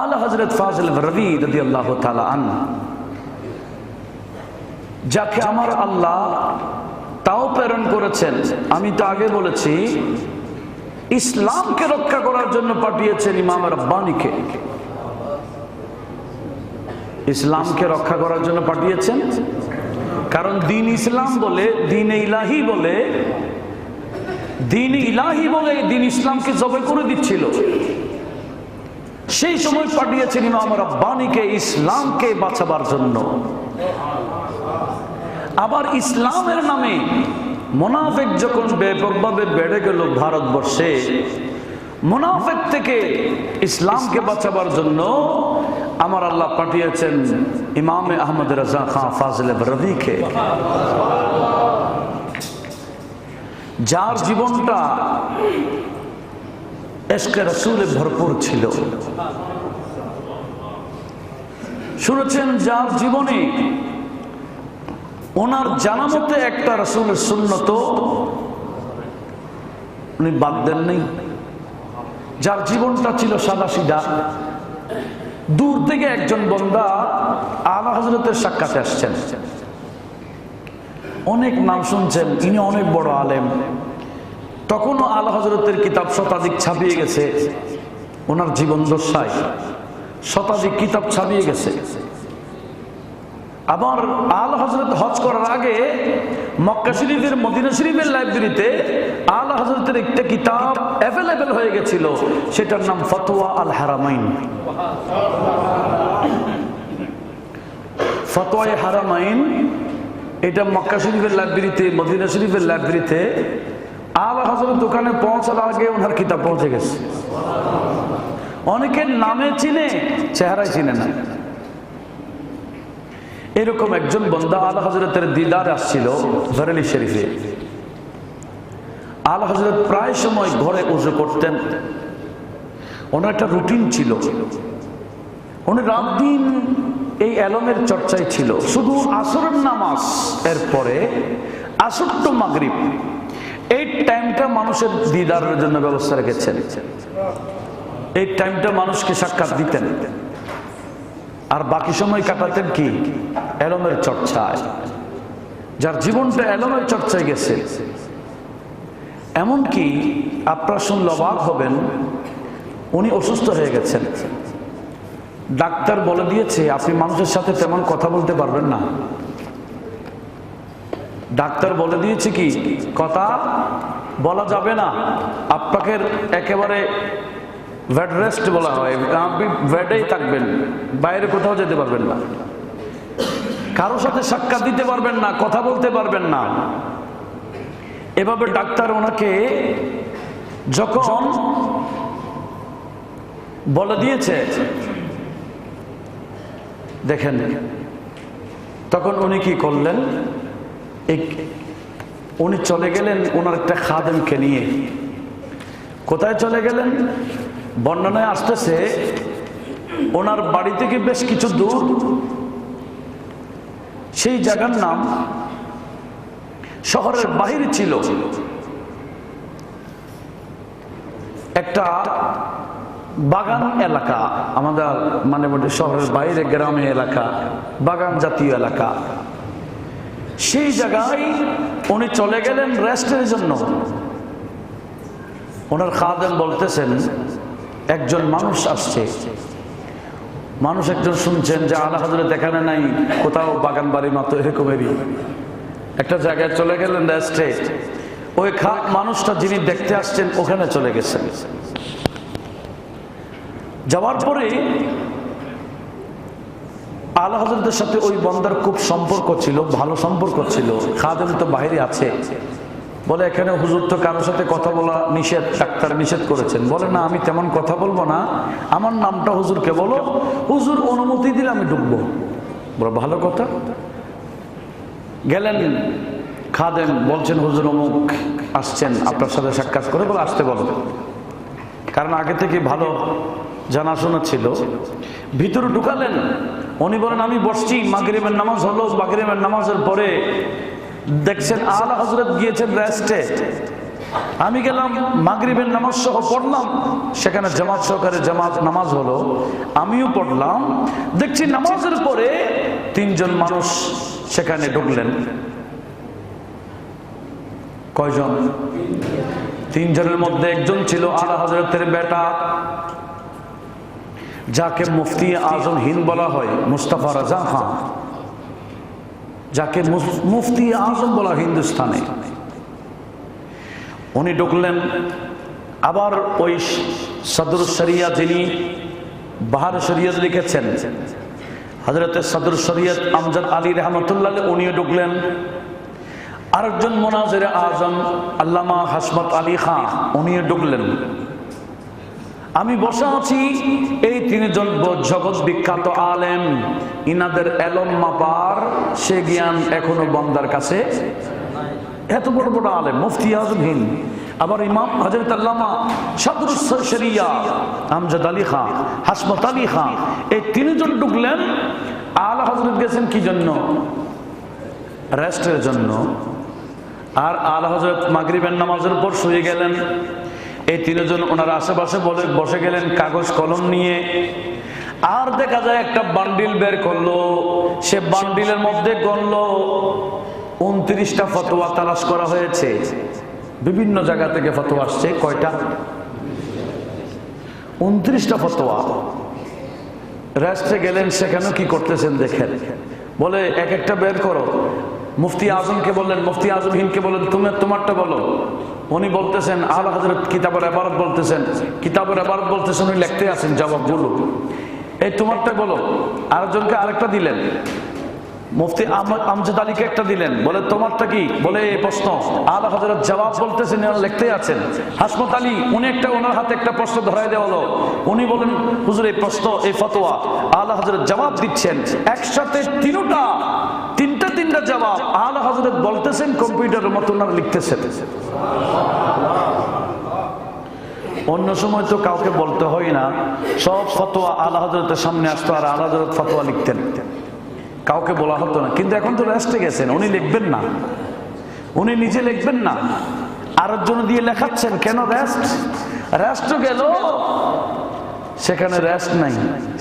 আলা হযরত ফাজিল বরভী রাদিয়াল্লাহু তাআলা আনহু, যাকে আমার আল্লাহ তাও প্রেরণ করেছেন। আমি তো আগে বলেছি ইসলামকে রক্ষা করার জন্য পাঠিয়েছেন ইমাম রব্বানীকে। ইসলামকে রক্ষা করার জন্য পাঠিয়েছেন, কারণ দিন ইসলাম বলে, দিন ইলাহি বলে, দিন ইলাহি বলে দিন ইসলামকে জবে করে দিচ্ছিল। সেই সময় পাঠিয়েছেন ইমাম রব্বানীকে ইসলামকে বাঁচাবার জন্য। আবার ইসলামের নামে মুনাফিক যখন ব্যাপকভাবে বেড়ে গেল ভারতবর্ষে, মুনাফিক থেকে ইসলামকে বাঁচাবার জন্য আমার আল্লাহ পাঠিয়েছেন ইমামে আহমদ রাজা খান ফাজিল বরভীকে, যার জীবনটা ইশকে রাসূলে ভরপুর ছিল। শুনেছেন যার জীবনে ওনার জানা মতে একটা রাসূলের সুন্নত উনি বাদ দেন নাই, যার জীবনটা ছিল সাদা সিধা। দূর থেকে একজন বান্দা আলা হযরতের সাক্ষাতে আসছেন, অনেক নাম শুনছেন, ইনি অনেক বড় আলেম। তখনও আলা হযরতের কিতাব শতাধিক ছাপিয়ে গেছে, ওনার জীবন দশায় শতাধিক কিতাব ছাপিয়ে গেছে। আবার আলা হযরত হজ করার আগে মক্কা শরীফের, মদিনা শরীফের লাইব্রেরিতে আলা হযরতের একটা কিতাব অ্যাভেলেবল হয়ে গেছিল, সেটার নাম ফতোয়া আল হারামাইন। ফতোয়া হারামাইন এটা মক্কা শরীফের লাইব্রেরিতে, মদিনা শরীফের লাইব্রেরিতে আলা হযরত দোকানে পৌঁছার আগে ওনার কিতাব পৌঁছে গেছে। অনেকের নামে চিনে, চেহারায় চিনে না। এরকম একজন বান্দা আলা হযরতের দিদার আসছিল বারেলী শরীফে। আলা হযরত প্রায় সময় ঘরে ওযু করতেন, ওনার একটা রুটিন ছিল। উনি রাত দিন এই এলমের চর্চায় ছিল। শুধু আসরের নামাজ এর পরে আসর টু মাগরিব এই টাইমটা মানুষের দিদারের জন্য ব্যবস্থা রেখেছেন। এই টাইমটা মানুষকে সাক্ষাৎ দিতেন, আর বাকি সময় কাটাতেন কি এলমের চর্চায়। যার জীবনটা এলমের চর্চায় গেছে, এমনকি আপনারা শুনলে অবাক হবেন, উনি অসুস্থ হয়ে গেছেন। ডাক্তার বলে দিয়েছে আপনি মানুষের সাথে তেমন কথা বলতে পারবেন না। ডাক্তার বলে দিয়েছে কি কথা বলা যাবে না, আপনাকে একেবারে বেড রেস্ট বলা হয়, আপনি বেডেই থাকবেন, বাইরে কোথাও যেতে পারবেন না, কারোর সাথে সাক্ষাৎ দিতে পারবেন না, কথা বলতে পারবেন না। এভাবে ডাক্তার ওনাকে যখন বলে দিয়েছে, দেখেন তখন উনি কি করলেন, উনি চলে গেলেন ওনার একটা খাদেমকে নিয়ে। কোথায় চলে গেলেন? বর্ণনায় আসতেছে ওনার বাড়ি থেকে বেশ কিছু দূর, সেই জায়গার নাম শহরের বাহিরে ছিল, একটা বাগান এলাকা, আমাদের মানে শহরের বাইরে গ্রামে এলাকা, বাগান জাতীয় এলাকা। সেই জায়গায় উনি চলে গেলেন রেস্টের জন্য। ওনার খাদেম বলতেছেন একজন মানুষ আসছে, মানুষ একজন শুনছেন যে আলা হযরত এখানে নাই, কোথাও বাগান বাড়ির মতো এরকমেরই একটা জায়গায় চলে গেলেন রেস্টে। ওই মানুষটা যিনি দেখতে আসছেন ওখানে চলে গেছেন। যাওয়ার পরে আলা হযরতের সাথে ওই বান্দার খুব সম্পর্ক ছিল, ভালো সম্পর্ক ছিল। খাদেম তো বাইরে আছে, বলে এখানে হুজুর তো কারোর সাথে কথা বলা নিষেধ, ডাক্তার নিষেধ করেছেন। বলে না, আমি তেমন কথা বলবো না, আমার নামটা হুজুরকে বলো, হুজুর অনুমতি দিলে আমি ঢুকবো। বলে ভালো কথা। গেলেন, খাদেম বলছেন হুজুর অমুক আসছেন, আপনার সাথে সাক্ষাৎ করে। বলে আসতে বলো, কারণ আগে থেকে ভালো জানাশোনা ছিল। ভিতরে ঢুকালেন, উনি বলেন আমি বসছি, মাগরিবের নামাজ হলো, মাগরিবের নামাজের পরে দেখছেন আলা হযরত গিয়েছেন রেস্টে। আমি গেলাম, মাগরিবের নামাজ সহ পড়লাম, সেখানে জামাত সহকারে নামাজ হলো, আমিও পড়লাম। দেখছি নামাজের পরে 3 জন মানুষ সেখানে ঢুকলেন। কয়জন? 3 জনের মধ্যে একজন ছিল আলা হযরতের বেটা, যাকে মুফতি আজম হিন্দ বলা হয়, মুস্তাফা রাজা খান, যাকে মুফতি আজম বলা হিন্দুস্তানে। উনি ঢুকলেন। আবার ওই সদর শরিয়া, যিনি বাহার শরিয়ত লিখেছেন, হযরতে সদর শরিয়ত আমজাদ আলী রহমতুল্লাহ, উনিও ঢুকলেন। আরেকজন মুনাজির আজম আল্লামা হাসমত আলী খান, উনিও ঢুকলেন। আমি বসে আছি, এই 3 জন জগৎ বিখ্যাত আলেম, ইনাদের এলম মাপার সে জ্ঞান এখনো বন্দার কাছে। এত বড় বড় আলেম, মুফতি আজম হিন্দ, আবার ইমাম হযরত আল্লামা সদর শরিয়া আমজাদ আলী খান, হাসমত আলী খান, এই 3 জন ঢুকলেন। আলা হযরত গেছেন কি জন্য? রেস্টের জন্য। আর আলা হযরত মাগরিবের নামাজের পর শুয়ে গেলেন। এই 3 জন ওনার আশেপাশে বসে গেলেন কাগজ কলম নিয়ে। আর দেখা যায় একটা বান্ডিল বের করলো, সে বান্ডিলের মধ্যে গণলো 29টা ফতোয়া তালাশ করা হয়েছে। বিভিন্ন জায়গা থেকে ফতোয়া আসছে। কয়টা? 29টা ফতোয়া। রেস্টে গেলেন, সেখানেও কি করতেছেন দেখেন। বলে এক একটা বের করো। মুফতি আজমকে বললেন, মুফতি আজম হিন্দকে বললেন, তুমি তোমারটা বলো। উনি বলতেছেন, আলা হযরত কিতাবের ইবারত বলতেছেন, কিতাবের ইবারত বলতেছেন, উনি লিখতে আছেন জবাবগুলো। এই তোমারটা বলো। আরেকজনকে আরেকটা দিলেন, মুফতি আমজাদ আলীকে একটা দিলেন, বলে তোমারটা কি? বলে এই প্রশ্ন। আলা হযরত জবাব বলতেছেন, লিখতে আছেন। হাসমত আলী, উনি একটা, ওনার হাতে একটা প্রশ্ন ধরাই দেওয়া হলো। উনি বলেন, হুজুর এই প্রশ্ন, এই ফতোয়া। আলা হযরত জবাব দিচ্ছেন, একসাথে তিনটা জবাব আলা হযরত বলতেছেন, কম্পিউটারের মতো ওনারা লিখতেছেন। অন্য সময় তো কাউকে বলতে হয় না, সব ফতোয়া আলা হযরতের সামনে আসতো আর আলা হযরত ফতোয়া লিখতেন, কাউকে বলা হতো না। কিন্তু এখন তো রেস্টে গেছেন, উনি লিখবেন না, উনি নিজে লিখবেন না, আরেকজন দিয়ে লেখাচ্ছেন। কেন? রেস্ট গেল, সেখানে রেস্ট নাই,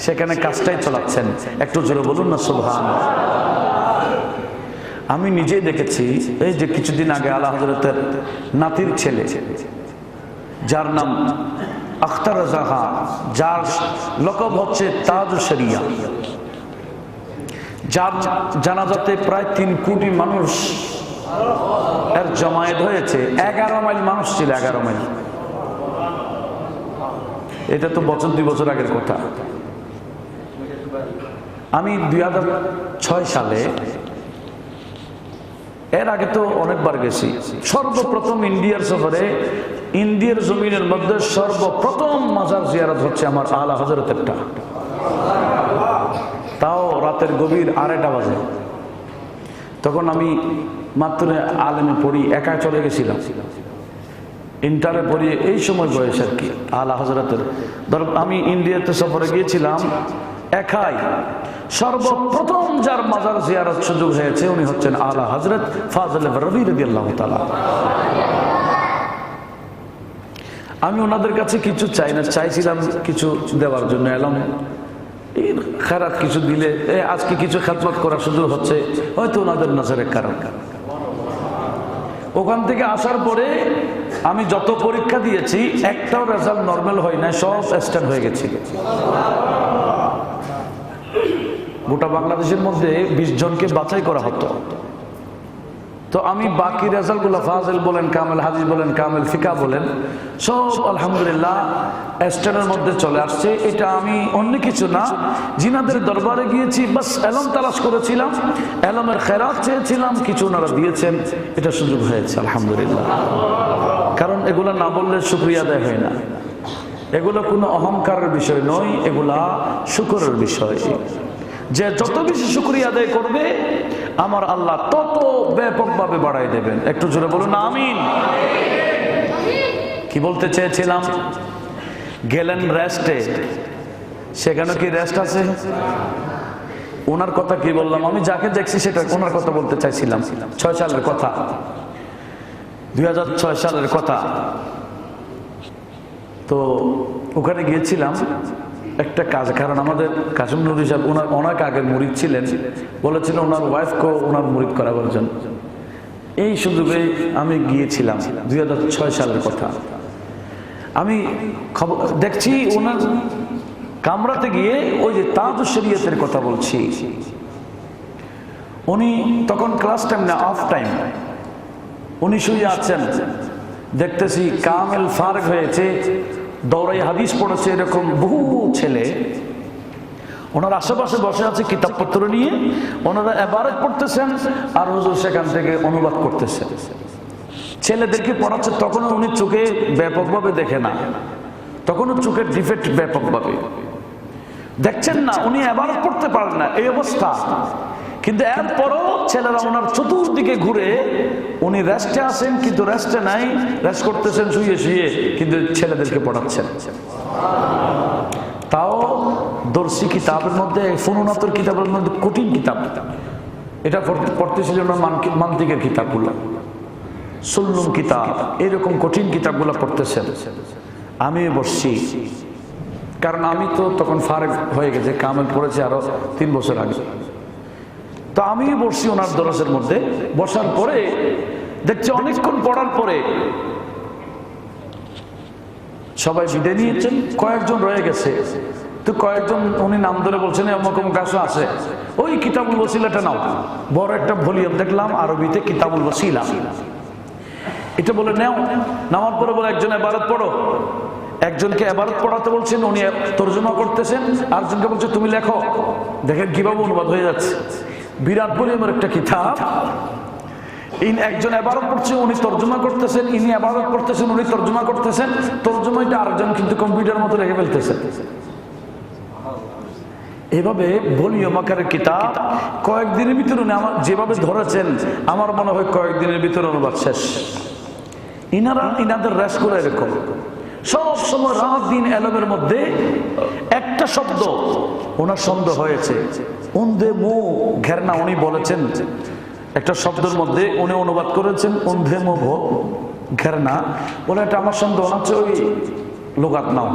সেখানে কাজটাই চালাচ্ছেন। একটু জোরে বলুন না সুবহানাল্লাহ। আমি নিজেই দেখেছি, এই যে কিছুদিন আগে আলা হযরতের নাতির ছেলে, যার নাম আখতার রাজা খান, যার লকব হচ্ছে তাজ শরিয়া, যার জানাজাতে প্রায় 3 কোটি মানুষ এর জমায়েত হয়েছে। 11 মাইল মানুষ ছিল, 11 মাইল। এটা তো 2 বছর আগের কথা। আমি 2006 সালে, এর আগে তো অনেকবার গেছি, সর্বপ্রথম ইন্ডিয়ার সফরে, ইন্ডিয়ার জমিনের মধ্যে সর্বপ্রথম মাজার জিয়ারত হচ্ছে আমার আলা হযরতেরটা। তাও রাতের গভীর 2:30 বাজে। তখন আমি মাত্র আলেমে পড়ি, একা চলে গেছিলাম, ইন্টারে পড়ি, এই সময় বয়স আর কি। আলা হযরতের আমি ইন্ডিয়াতে সফরে গিয়েছিলাম একাই। সর্বপ্রথম যার মাজার জিয়ারত সুযোগ হয়েছে, উনি হচ্ছেন আলা হযরত ফাজল বরবী রাদিয়াল্লাহু তাআলা। আমি ওনাদের কাছে কিছু চাই না, চাইছিলাম কিছু দেওয়ার জন্য এলাম, খারাপ কিছু দিলে, আজকে কিছু খেদমত করা শুধু হচ্ছে হয়তো ওনাদের নজরের কারণ। ওখান থেকে আসার পরে আমি যত পরীক্ষা দিয়েছি, একটাও রেজাল্ট নর্মাল হয় না, সব স্ট্যান্ড হয়ে গেছে। গোটা বাংলাদেশের মধ্যে 20 জনকে বাছাই করা হতো। তো আমি বাকি রেজাল্টগুলো, ফাজিল বলেন, কামেল হাদিস বলেন, কামেল ফিকা বলেন, সব আলহামদুলিল্লাহ স্ট্যান্ডের মধ্যে চলে আসছে। এটা আমি অন্য কিছু না, জিনাদের দরবারে গিয়েছি, বাস এলম তালাশ করেছিলাম, এলমের খেরাত চেয়েছিলাম, কিছু ওনারা দিয়েছেন, এটা সুযোগ হয়েছে আলহামদুলিল্লাহ। কারণ এগুলো না বললে শুকরিয়া আদায় হয় না, এগুলো কোনো অহংকারের বিষয় নয়, এগুলা শুকরের বিষয়। যে যত বেশি শুকরিয়া আদায় করবে, আমার আল্লাহ তত ব্যাপকভাবে বাড়াই দেবেন। একটু জোরে বলুন আমিন। কি বলতে চেয়েছিলাম? গেলেন রেস্টে, সেখানে কি রেস্ট আছে? ওনার কথা কি বললাম? আমি যাকে দেখছি সেটা ওনার কথা বলতে চাইছিলাম। 6 সালের কথা। 2006 সালের কথা। তো ওখানে গিয়েছিলাম একটা কাজ, কারণ আমাদের কাসিম নুরি সাহেব ওনার অনেক আগের মুরিদ ছিলেন, বলেছিলেন ওনার ওয়াইফকেও ওনার মুরিদ করাবার জন্য। এই সুযোগে আমি গিয়েছিলাম 2006 সালের কথা। আমি খবর দেখছি ওনার কামরাতে গিয়ে ওই যে তাজুশ শরীয়তের কথা বলছি, উনি তখন ক্লাস টাইম না, অফ টাইম, উনি শুয়ে আছেন, দেখতেছি কামেল ফারগ হয়েছে, দৌড়াই হাদিস পড়েছে এরকম বহু ছেলে ওনার আশেপাশে বসে আছে কিতাবপত্র নিয়ে, ওনারা ইবারত পড়তেছেন আর হুজুর সেখান থেকে অনুবাদ করতেছেন। ছেলেদেরকে পড়াচ্ছে, তখনও উনি চোখে ব্যাপকভাবে দেখে না, তখনও চোখের ডিফেক্ট ব্যাপকভাবে দেখছেন না, উনি ইবারত পড়তে পারেন না, এই অবস্থা। কিন্তু এরপরও ছেলেরা ওনার চতুর্দিকে ঘুরে, উনি রেস্টে আছেন কিন্তু রেস্টে নাই, রেস্ট করতেছেন শুয়ে শুয়ে, কিন্তু ছেলেদেরকে পড়াচ্ছেন। তাও দর্শী কিতাবের মধ্যে, ফুনুনাতুর কিতাবের মধ্যে কঠিন কিতাব, এটা পড়তেছিল না মান্তিকের কিতাবগুলো, সুল্লুম কিতাব, এরকম কঠিন কিতাবগুলো পড়তেছেন। আমি বসছি, কারণ আমি তো তখন ফারেক হয়ে গেছে, কামেল পড়েছে আরো 3 বছর আগে। তো আমি বসছি ওনার দরজের মধ্যে, বসার পরে দেখছি অনেকক্ষণ পড়ার পরে সবাই বিদায় নিয়েছেন, কয়েকজন রয়ে গেছে। তো কয়েকজন উনি নাম ধরে বলছেন অমুক অমুক আছে, ওই কিতাবুল ওসিলাটা নাও। বড় একটা ভলিউম দেখলাম আরবিতে, কিতাবুল ওসিলা, এটা বলে নেও। নামার পরে বলে একজন ইবারত পড়ো, একজনকে ইবারত পড়াতে বলছেন, উনি তর্জমা করতেছেন, আরেকজনকে বলছে তুমি লেখো। দেখেন কিভাবে অনুবাদ হয়ে যাচ্ছে, বিরাট ভলিউমের একটা কিতাব। একজন ইবারত পড়ছে, উনি তর্জমা করতেছেন, ইনি ইবারত পড়তেছেন, উনি তর্জমা করতেছেন, তর্জমাটা আরেকজন কিন্তু কম্পিউটার মতো লিখে ফেলতেছেন। এভাবে ভলিউম আকারের কিতাব কয়েকদিনের ভিতরে উনি আমার যেভাবে ধরেছেন, আমার মনে হয় কয়েকদিনের ভিতরে অনুবাদ শেষ। ইনাদের রেস্ট করে এরকম সব সময় রাত দিন এলমের মধ্যে একটা শব্দ ওনার সন্দেহ হয়েছে, উন্ধে মু ঘেরনা, উনি বলেছেন একটা শব্দের মধ্যে উনি অনুবাদ করেছেন উন্ধে মু ঘেরনা, বলে এটা আমার সন্দেহ হচ্ছে, ওই লোগাত নাও।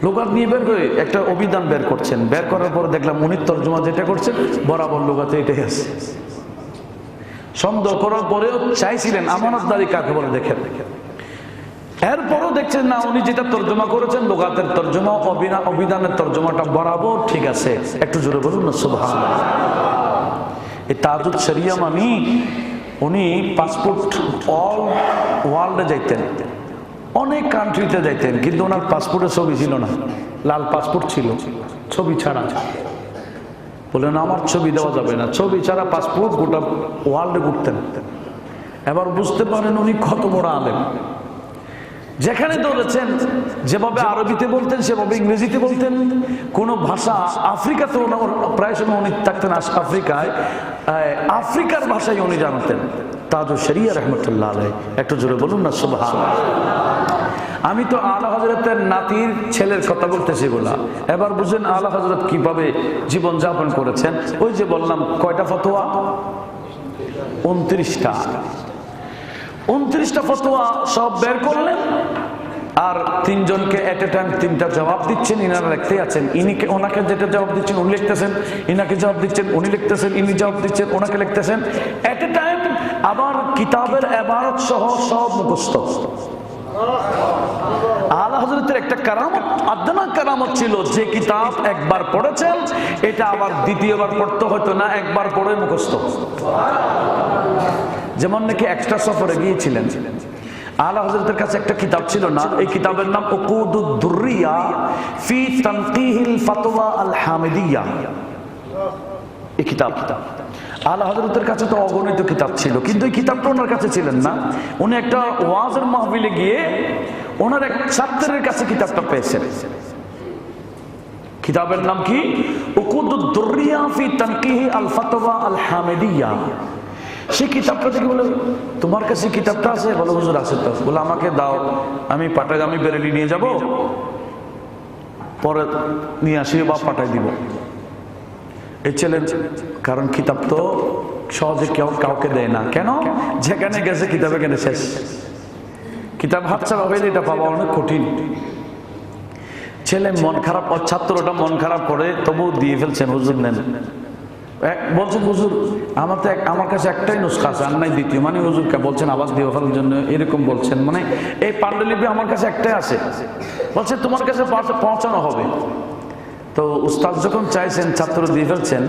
লোগাত নিয়ে বের করে একটা অভিধান বের করছেন, বের করার পর দেখলাম উনি তর্জমা যেটা করছেন বরাবর লোগাতে এটাই আছে। সন্দেহ করার পরেও চাইছিলেন আমানতদারি কাকে বলে দেখেন, এরপরও দেখছেন না উনি যেটা তর্জমা করেছেন লোগাতের তর্জমা, অভিধানের তর্জমাটা বরাবর ঠিক আছে। একটু জোরে বলুন না সুবহানাল্লাহ। এই তাজুদ শরিয়া মানে উনি পাসপোর্ট অল ওয়ার্ল্ডে যাইতেন, অনেক কান্ট্রিতে যাইতেন, কিন্তু ওনার পাসপোর্টে ছবি ছিল না, লাল পাসপোর্ট ছিল, ছবি ছাড়া। বললেন আমার ছবি দেওয়া যাবে না, ছবি ছাড়া পাসপোর্ট, গোটা ওয়ার্ল্ডে ঘুরতেন। এবার বুঝতে পারেন উনি কত বড় আলেম। যেখানে ধরেছেন যেভাবে আরবিতে বলতেন সেভাবে ইংরেজিতে বলতেন, কোন ভাষা আফ্রিকাতে প্রায় সময় উনি থাকতেন আফ্রিকায়, আফ্রিকার ভাষায় উনি জানতেন। তাজুশ শরিয়া রহমতুল্লাহ আলাইহি, একটু জোরে বলুন না সুবহানাল্লাহ। আমি তো আলা হযরতের নাতির ছেলের কথা বলতেছি বলা, এবার বুঝেন আলা হযরত কিভাবে জীবন যাপন করেছেন। ওই যে বললাম কয়টা ফতোয়া, 29টা 29টা ফতোয়া সব বের করলেন, আর 3 জনকে এট এ টাইম 3টা জবাব দিচ্ছেন। ইনারা লিখতে আছেন, ইনিকে ওনাকে যেটা জবাব দিচ্ছেন উনি লিখতেছেন, ইনাকে জবাব দিচ্ছেন উনি লিখতেছেন, ইনি জবাব দিচ্ছেন ওনাকে লিখতেছেন এট এ টাইম। আবার কিতাবের ইবারত সহ সব মুখস্থ। আলা হযরতের একটা কারামত, আদনা কারামত ছিল, যে কিতাব একবার পড়েছেন এটা আবার দ্বিতীয়বার পড়তে হতো না, একবার পড়ে মুখস্থ। যেমন নাকি একটা সফরে গিয়েছিলেন, আলা হযরতের কাছে একটা কিতাব ছিল না, এই কিতাবের নাম উকুদুদ দুররিয়া ফি তানকিহিল ফাতওয়া আল হামিদিয়া। এই কিতাব আলা হযরতের কাছে তো অগণিত কিতাব ছিল, কিন্তু এই কিতাবটা ওনার কাছে ছিলেন না। উনি একটা ওয়াজের মাহফিলে গিয়ে ওনার এক ছাত্রের কাছে কিতাবটা পেয়েছেন। কিতাবের নাম কি? উকুদুদ দুররিয়া ফি তানকিহি আল ফাতওয়া আল হামিদিয়া। সেই কিতাবটা থেকে বলে তোমার কাছে কিতাবটা আছে? বলো হুজুর আছে তো। বলে আমাকে দাও, আমি পাঠাই, আমি বেরেলি নিয়ে যাব, পরে নিয়ে আসি বা পাঠাই দিব। এই ছেলের, কারণ কিতাব তো সহজে কেউ কাউকে দেয় না। কেন? যেখানে গেছে কিতাবে কেন শেষ, কিতাব হাত ছাড়া হইলে এটা পাওয়া অনেক কঠিন। ছেলে মন খারাপ, ছাত্রটা মন খারাপ করে তবু দিয়ে ফেলছেন, হুজুর নেন। বলছেন হুজুর আমার কাছে একটাই নুসখা আছে, আর নাই দ্বিতীয়, মানে হুজুরকে বলছেন আওয়াজ দিয়ে ফেলার জন্য, এরকম বলছেন, মানে এই পাণ্ডুলিপি আমার কাছে একটাই আছে, বলছে তোমার কাছে পৌঁছানো হবে। তো উস্তাদ যখন চাইছেন ছাত্র দিয়ে ফেলছেন,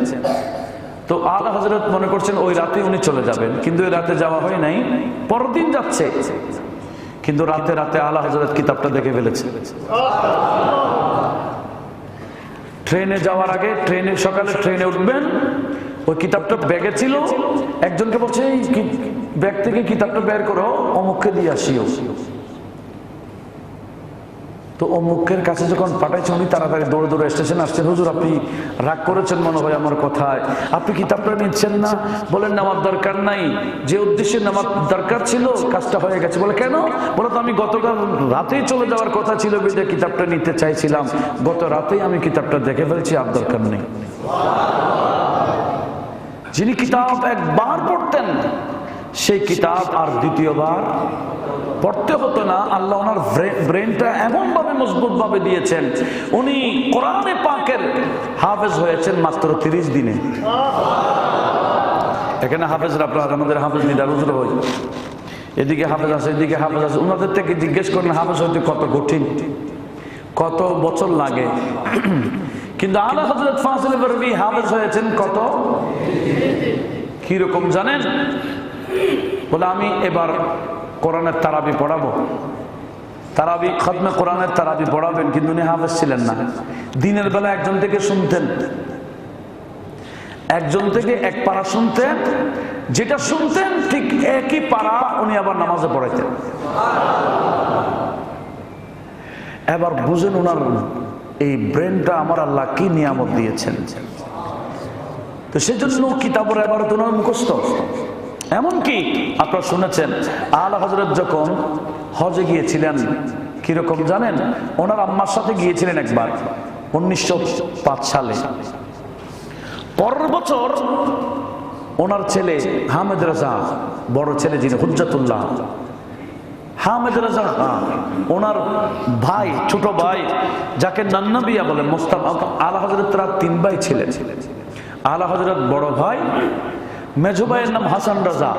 তো আলা হযরত মনে করছেন ওই রাতে উনি চলে যাবেন, কিন্তু ওই রাতে যাওয়া হয় নাই, পরের দিন যাচ্ছে, কিন্তু রাতে রাতে আলা হযরত কিতাবটা দেখে ফেলেছে। ট্রেনে যাওয়ার আগে, সকালে ট্রেনে উঠবেন, ওই কিতাবটা ব্যাগে ছিল, একজনকে বলছে এই ব্যাগ থেকে কিতাবটা বের করো, অমুককে দিয়ে আসিও। তো অমুকের কাছে যখন পাঠাইছে, উনি তাড়াতাড়ি দৌড়ে দৌড়ে স্টেশন আসছেন, হুজুর আপনি রাগ করেছেন মনে হয় আমার কথায়, আপনি কিতাবটা নিচ্ছেন না? বলেন নেওয়ার দরকার নাই, যে উদ্দেশ্যে নেওয়ার দরকার ছিল কাজটা হয়ে গেছে। বলে কেন? বলে তো আমি গতকাল রাতেই চলে যাওয়ার কথা ছিল, বিদে কিতাবটা নিতে চাইছিলাম, গত রাতেই আমি কিতাবটা দেখে ফেলছি, আর দরকার নেই। যিনি কিতাব একবার পড়তেন, সেই কিতাব আর দ্বিতীয়বার পড়তে হতো না। আল্লাহ ওনার ব্রেনটা এমন ভাবে মজবুত ভাবে দিয়েছেন, উনি কোরআনে পাকের হাফেজ হয়েছেন মাত্র 30 দিনে। এখানে হাফেজরা, আমাদের হাফেজ নিদার হুজুর হয়, এদিকে হাফেজ আছে, এদিকে হাফেজ আছে, ওনাদের থেকে জিজ্ঞেস করেন হাফেজ হইতে কত কঠিন, কত বছর লাগে। কিন্তু আলা হযরত ফাজিল বরবি হাফেজ হয়েছেন কত, কিরকম জানেন? বলে আমি এবার কোরআনের তারাবি পড়াবো, তারাবি খতমে কোরআনের তারাবি পড়াবেন, কিন্তু উনি হাফেজ ছিলেন না। দিনের বেলা একজন থেকে শুনতেন, একজন থেকে এক পারা শুনতেন, যেটা শুনতেন ঠিক একই পারা উনি আবার নামাজে পড়াইতেন। এবার বুঝেন ওনার এই ব্রেনটা আমার আল্লাহ কি নিয়ামত দিয়েছেন। তো সেজন্য কিতাবের এবার তো ওনার মুখস্থ। এমনকি আপনারা শুনেছেন আলা হযরত যখন হজে গিয়েছিলেন, কিরকম জানেন? ওনার আম্মার সাথে গিয়েছিলেন একবার 1905 সালে। পরের বছর ওনার ছেলে হামেদ রাজা, বড় ছেলে যিনি হুজ্জাতুল্লাহ হামেদ রাজা, ওনার ভাই, ছোট ভাই যাকে নান্নাবিয়া বলেন, মুস্তাফা। আলা হযরতরা 3 ভাই ছিলেন। আলা হযরত বড় ভাই, মেজো ভাইয়ের নাম হাসান রাজা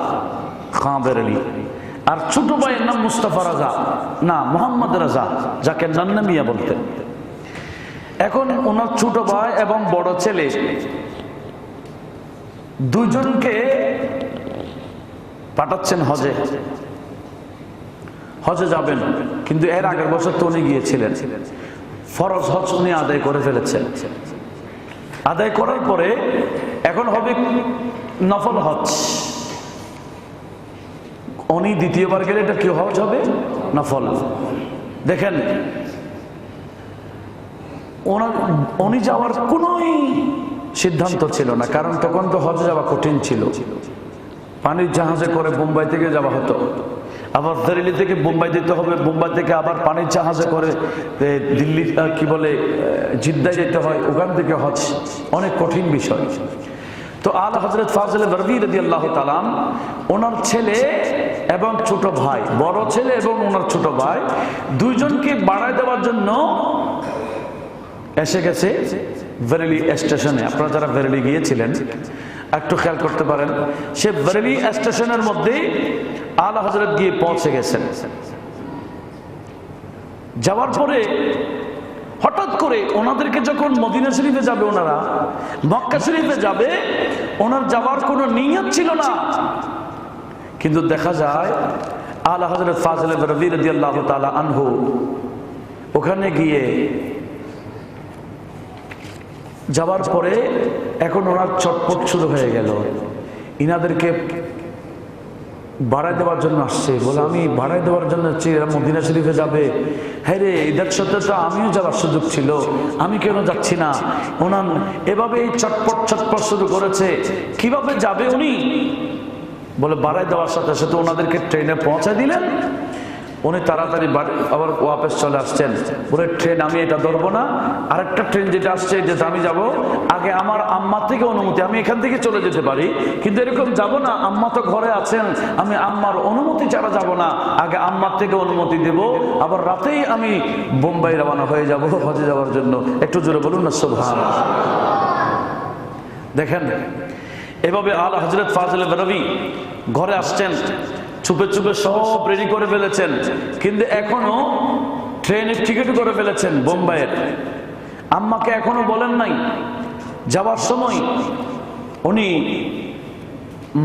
খাঁ বেরেলি, আর ছোট ভাইয়ের নাম মুস্তাফা রাজা, না মোহাম্মদ রাজা, যাকে নান্না মিয়া বলতেন। এখন ওনার ছোট ভাই এবং বড় ছেলে দুজনকে পাঠাচ্ছেন হজে, হজে যাবেন। কিন্তু এর আগের বছর তো উনি গিয়েছিলেন, ফরজ হজ উনি আদায় করে ফেলেছেন। আদায় করার পরে এখন হবে নফল হজ। উনি দ্বিতীয়বার গেলে এটা কি হজ হবে? নফল। দেখেন উনি যাওয়ার কোনোই সিদ্ধান্ত ছিল না, কারণ তখন তো হজে যাওয়া কঠিন ছিল। পানির জাহাজে করে বোম্বাই থেকে যাওয়া হতো, আবার দিল্লি থেকে বোম্বাই যেতে হবে, বোম্বাই থেকে আবার পানির জাহাজে করে দিল্লি কি বলে জিদ্দায় যেতে হয়, ওখান থেকে হজ, অনেক কঠিন বিষয়। তো আলা হযরত ফাজিল বরবি রাদিয়াল্লাহু তাআলা ওনার ছেলে এবং ছোট ভাই, বড় ছেলে এবং ওনার ছোট ভাই দুইজনকে বাড়ায় দেওয়ার জন্য এসে গেছে বেরেলি স্টেশনে। আপনারা যারা বেরেলি গিয়েছিলেন একটু খেয়াল করতে পারেন, সে বেরেলি স্টেশনের মধ্যে আলা হযরত গিয়ে পৌঁছে গেছেন। যাওয়ার পরে হঠাৎ করে ওনাদেরকে যখন মদিনা শরীফে যাবে, ওনারা মক্কা শরীফে যাবে, ওনার যাওয়ার কোনো নিয়ত ছিল না। কিন্তু দেখা যায় আলা হযরত ফাজিল বরবি রাদিয়াল্লাহু তাআলা আনহু ওখানে গিয়ে যাওয়ার পরে এখন ওনার ছটপট শুরু হয়ে গেল। ইনাদেরকে ভাড়ায় দেওয়ার জন্য আসছে, বলে আমি ভাড়ায় দেওয়ার জন্য মদিনা শরীফে যাবে। হ্যাঁ রে, এদের সাথে তো আমিও যাওয়ার সুযোগ ছিল, আমি কেন যাচ্ছি না? ওনার এভাবে ছটপট ছটপট শুরু করেছে। কিভাবে যাবে উনি? বলে ভাড়ায় দেওয়ার সাথে সাথে ওনাদেরকে ট্রেনে পৌঁছে দিলেন। উনি তাড়াতাড়ি বাড়ি আবার ওয়াপস চলে আসছেন, বলে ট্রেন আমি এটা ধরবো না, আরেকটা ট্রেন যেটা আসছে যেটা আমি যাব, আগে আমার আম্মা থেকে অনুমতি, আমি এখান থেকে চলে যেতে পারি কিন্তু এরকম যাব না, আম্মা তো ঘরে আছেন, আমি আম্মার অনুমতি ছাড়া যাব না, আগে আম্মার থেকে অনুমতি দেব, আবার রাতেই আমি বোম্বাই রওনা হয়ে যাব হজে যাওয়ার জন্য। একটু জোরে বলুন না সুবহানাল্লাহ। দেখেন এভাবে আলা হযরত ফাজিল বেরলভী ঘরে আসছেন, চুপে চুপে সব রেডি করে ফেলেছেন, কিন্তু এখনো ট্রেনের টিকিট করে ফেলেছেন বোম্বাইয়ের। আম্মাকে এখনো বলেন নাই। যাওয়ার সময় উনি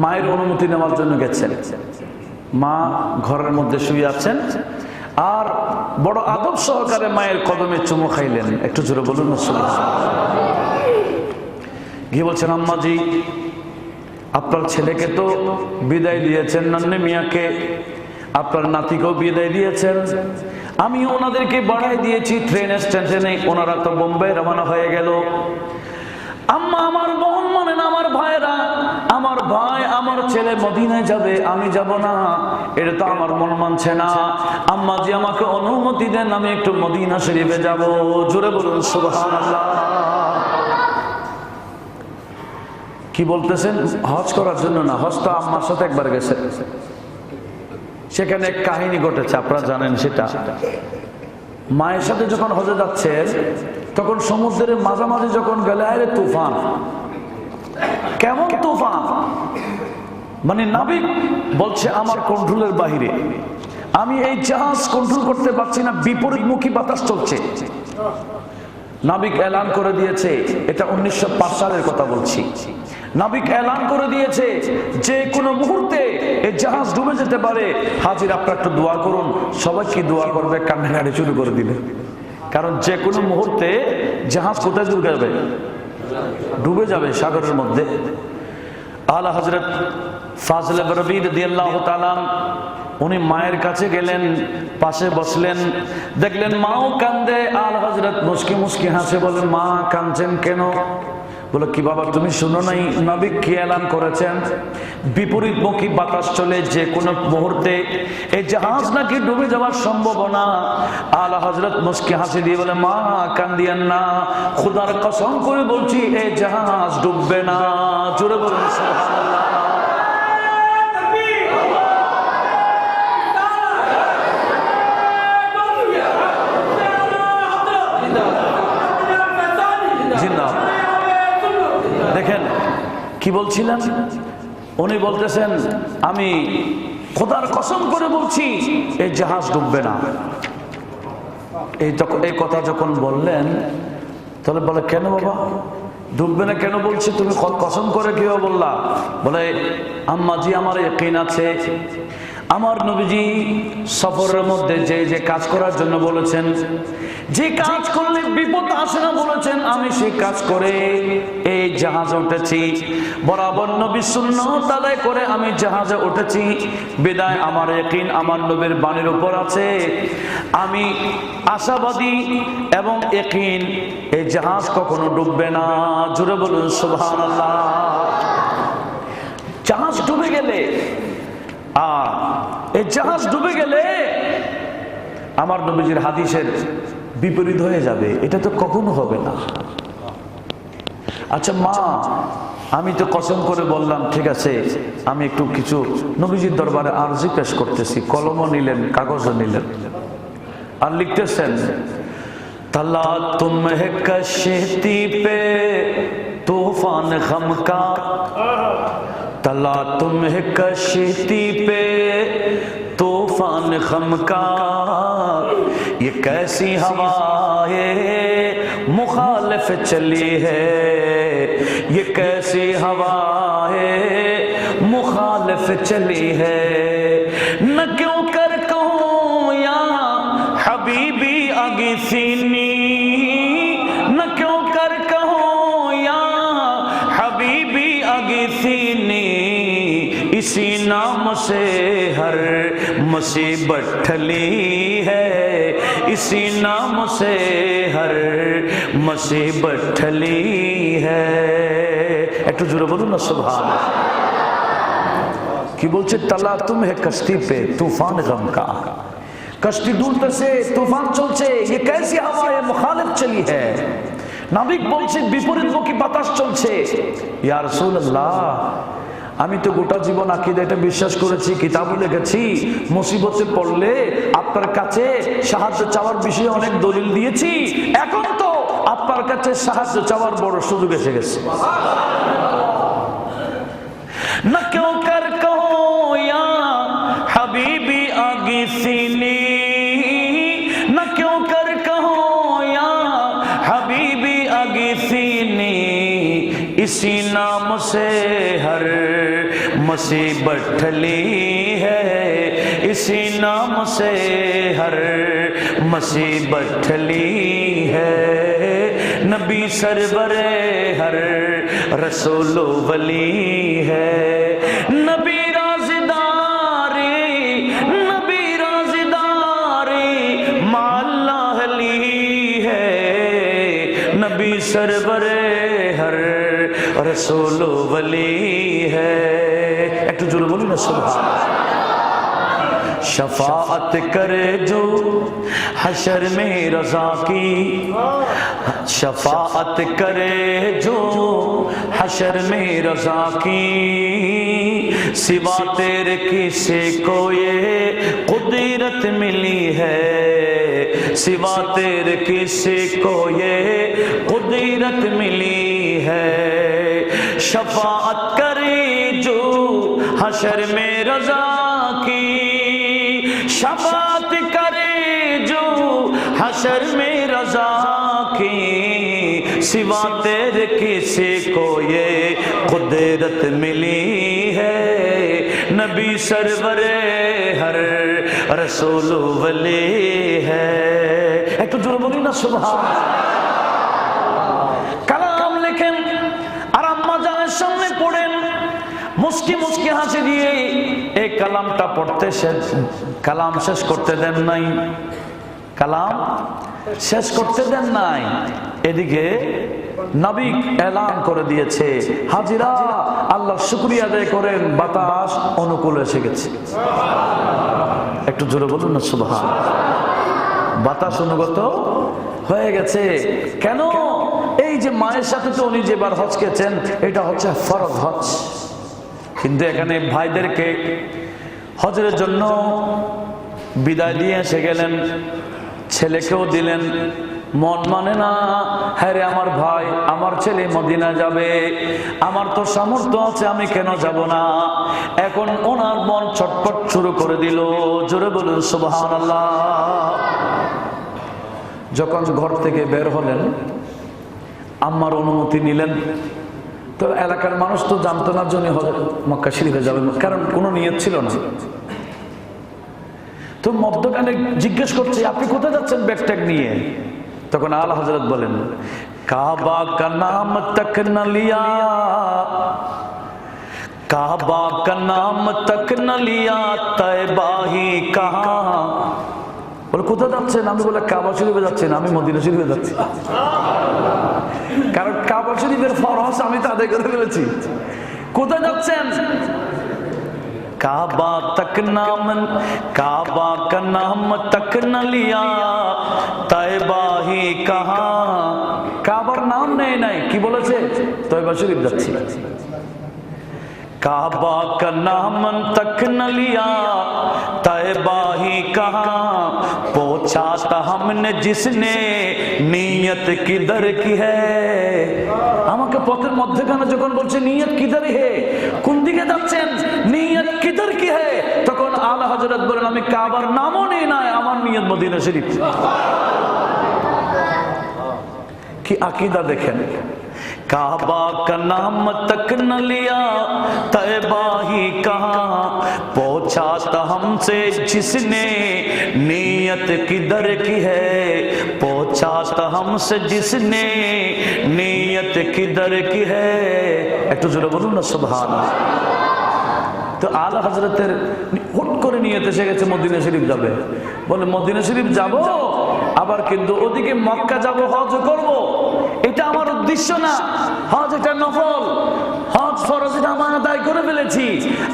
মায়ের অনুমতি নেওয়ার জন্য গেছেন। মা ঘরের মধ্যে শুয়ে আছেন আর বড় আদব সহকারে মায়ের কদমে চুমু খাইলেন। একটু জোরে বলুন না সুবহানাল্লাহ। গিয়ে বলছেন, আম্মাজি আপনার ছেলেকে তো বিদায় দিয়েছেন, নান্নে মিয়াকে, আপনার নাতিকেও বিদায় দিয়েছেন, আমি ওনাদেরকে বাড়াই দিয়েছি ট্রেন স্টেশনে, ওনারা তো বোম্বাই রওনা হয়ে গেল। আম্মা আমার বোন মানেন, আমার ভাইরা, আমার ভাই আমার ছেলে মদিনায় যাবে, আমি যাব না, এটা তো আমার মন মানছে না। আম্মা জি আমাকে অনুমতি দেন, আমি একটু মদিনা শরীফে যাব। জোরে বলুন সুবহানাল্লাহ। কি বলতেছেন? হজ করার জন্য না, হজ তো আম্মার সাথে একবার গেছে, সেখানে এক কাহিনী ঘটেছে, আপনারা জানেন সেটা। মায়ের সাথে যখন হজে যাচ্ছে তখন সমুদ্রের মাঝামাঝি যখন গেলে আরে তুফান, কেমন তুফান, মানে নাবিক বলছে আমার কন্ট্রোলের বাহিরে, আমি এই জাহাজ কন্ট্রোল করতে পারছি না, বিপরীতমুখী বাতাস চলছে। নাবিক এলান করে দিয়েছে, এটা 1905 সালের কথা বলছি, নাবিক এলান করে দিয়েছে যে কোনো মুহূর্তে এই জাহাজ ডুবে যেতে পারে, হাজির আপনারা একটু দোয়া করুন। সবাই কি দোয়া করবে? কান্নাকাটি শুরু করে দিলে, কারণ যে কোনো মুহূর্তে জাহাজ কোথায় ডুবে যাবে? ডুবে যাবে সাগরের মধ্যে। আলা হযরত ফাজিল বেরলভী রাদিয়াল্লাহু তাআলা উনি মায়ের কাছে গেলেন, পাশে বসলেন, দেখলেন মাও কান্দে। আলা হযরত মুস্কি মুস্কি হাসে বলেন, মা কাঁদছেন কেন? বলে কি বাবা তুমি শুনো নাই নবী কি এলান করেছেন? বিপরীতমুখী বাতাস চলে যে কোনো মুহূর্তে এই জাহাজ নাকি ডুবে যাওয়ার সম্ভাবনা। আলা হযরত মুস্কি হাসি দিয়ে বলে, মা কান্দিয়েন না, খোদার কসম করে বলছি এই জাহাজ ডুববে না। জোরে বলুন সুবহানাল্লাহ। দেখেন কি বলছিলেন, উনি বলতেছেন আমি খোদার কসম করে বলছি এই জাহাজ ডুববে না। এই কথা যখন বললেন তাহলে বলে, কেন বাবা ডুববে না কেন বলছি? তুমি কসম করে কিভাবে বললা? বলে, আম্মা জি আমার ইয়াকিন আছে, আমার নবীজি সফরের মধ্যে যে যে কাজ করার জন্য বলেছেন, যে কাজ করলে বিপদ আসে না বলেছেন, আমি সেই কাজ করে এই জাহাজে উঠেছি। বরাবর নবী সুন্নাত আদায় করে আমি জাহাজে উঠেছি, বিদায় আমার ইয়াকিন আমার নবীর বাণীর উপর আছে। আমি আশাবাদী এবং ইয়াকিন এই জাহাজ কখনো ডুববে না। জোরে বলুন সুবহানাল্লাহ। জাহাজ ডুবে গেলে এই জাহাজ ডুবে গেলে আমার নবীজির হাদিসের বিপরীত হয়ে যাবে, এটা তো কখনো হবে না। আচ্ছা মা আমি তো কসম করে বললাম, ঠিক আছে আমি একটু কিছু নবীজির দরবারে আরজি পেশ করতেছি। কলমও নিলেন, কাগজও নিলেন, আর লিখতেছেন, तला तुम्हें कश्ती पे तूफान गम का, तला तुम्हें कश्ती पे तूफान गम का, ये कैसी हवाए मुखालिफ चली है, ये कैसी हवाए मुखालिफ चली है, न क्यों कर कहूँ या हबीबी अगिसीनी, न क्यों कर कहूँ या हबीबी अगिसीनी, इसी नाम से हर मुसीबत ठली है, इसी नाम से हर मुसीबत ठली है। একটু জোরে বলুন না সুবহানাল্লাহ। কি বলছে? তালা তুমহে কশ্তি পে তুফান গম কা, कश्ती डूबतेছে, तूफान চলছে, ये कैसी हवाएं मुखालिफ चली है। নাবিক বলছে বিপরীতমুখী বাতাস চলছে। ইয়া রাসূলুল্লাহ, আমি তো গোটা জীবন আকীদা এটা বিশ্বাস করেছি, কিতাবে লিখেছি, মুসিবতে পড়লে আপনার কাছে সাহায্য চাওয়ার বিষয়ে অনেক দলিল দিয়েছি, এখন তো আপনার কাছে সাহায্য চাওয়ার বড় সুযোগ এসে গেছে। না কেউ কর কহো ইয়া হাবিবি আগিসিনি, না কেউ কর কহো ইয়া হাবিবি আগিসিনি, इसी नाम से हर मुसीबत टली है, इसी नाम से हर मुसीबत टली है। नबी सरवरे हर रसूल वली है, नबी राज़दारी, नबी राज़दारी माल्ला हली है, नबी सरवरे हर रसूल वली है। एक तो जोर बोली ना सुभान। शफाअत करे जो हशर में रज़ा की, शफाअत करे जो हशर में रज़ा की, सिवा तेरे किसे को ये कुदरत मिली है, सिवा तेरे किसे को ये कुदरत मिली है। शफाअत करे जो हशर में रज़ा की, शफाअत करे जो हशर में रज़ा की, सिवा तेरे किसी को ये कुदरत मिली है। नबी सरवरे हर रसूल वली है। एक तो जोर बोली ना सुभान। কালাম লেখেন আর আম্মা জানের সামনে পড়েন, মুস্কি মুস্কি হাসি দিয়ে এই কালামটা পড়তে কালাম শেষ করতে দেন নাই, কালাম শেষ করতে দেন নাই। এদিকে নবী এলান করে দিয়েছে, হাজিরা আল্লাহর শুকরিয়া আদায় করেন, বাতাস অনুকূল এসে গেছে। একটু জোরে বলুন না সুবহান। বাতাস অনুগত হয়ে গেছে। কেন? এই যে মায়ের সাথে তো উনি যেবার হজ গেছেন, এটা হচ্ছে ফরজ হজ, কিন্তু এখানে ভাইদেরকে হজের জন্য বিদায় দিয়ে এসে গেলেন, ছেলেকেও দিলেন। মন মানে না, হ্যাঁ রে আমার ভাই, আমার ছেলে মদিনা যাবে, আমার তো সামর্থ্য আছে, আমি কেন যাব না। এখন ওনার মন ছটফট শুরু করে দিল। জোরে বলুন সুবহানাল্লাহ। যখন ঘর থেকে বের হলেন, আম্মার অনুমতি নিলেন, তো এলাকার মানুষ তো জানতো না জন্য মক্কা শরীফে যাবেন, কারণ কোনো নিয়ত ছিল না। তো মধ্যখানে জিজ্ঞেস করছে, আপনি কোথায় যাচ্ছেন ব্যাগ ট্যাগ নিয়ে? তখন আলা হযরত বলেন, কাবা কা নাম তক ন লিয়া, কাবা কা নাম তক ন লিয়া, তয়বা হি কাহা। বলে কোথায় যাচ্ছেন? আমি বলে কাবা শরীফে যাচ্ছেন, আমি মদিনা শরীফে যাচ্ছি। কারণ কাবা শরীফের ফরজ আমি তো আদায় করে ফেলেছি। কোথায় যাচ্ছেন? কাবা তক নাম, কাবা কা নাম তক ন লিয়া, তয়বা হি কাহা। কাবার নাম নেই নাই, কি বলেছে? তয়বা শরীফ যাচ্ছি। काबा का नाम तक न लिया, तैबा ही कहा, पूछा था हमने जिसने नियत किधर की है। আমাকে পথের মধ্যখানে যখন বলছে নিয়ত কিধর হে, কোন দিকে যাচ্ছেন, নিয়ত কিধর কি হে, তখন আলা হযরত বলেন, আমি কাবার নামও নেই না, আমার নিয়ত মদিনা শরীফ। কি আকীদা দেখেন। काबा का नाम तक न लिया, तैबा ही कहा, पूछा था हमसे जिसने नियत किधर की है, पूछा था हमसे जिसने नियत किधर की है। एक तो जोरे बोलूं ना सुभान। तो आला हजरतेर হুট করে নিয়ত এসে গেছে মদিনা শরীফ যাবে। বলে মদিনা শরীফ যাব, আবার কিন্তু ওদিকে মক্কা যাব, হজ করব, এটা আমার উদ্দেশ্য না। হজ এটা নফল, হজ ফরজ এটা আমরা আদায় করে ফেলেছি।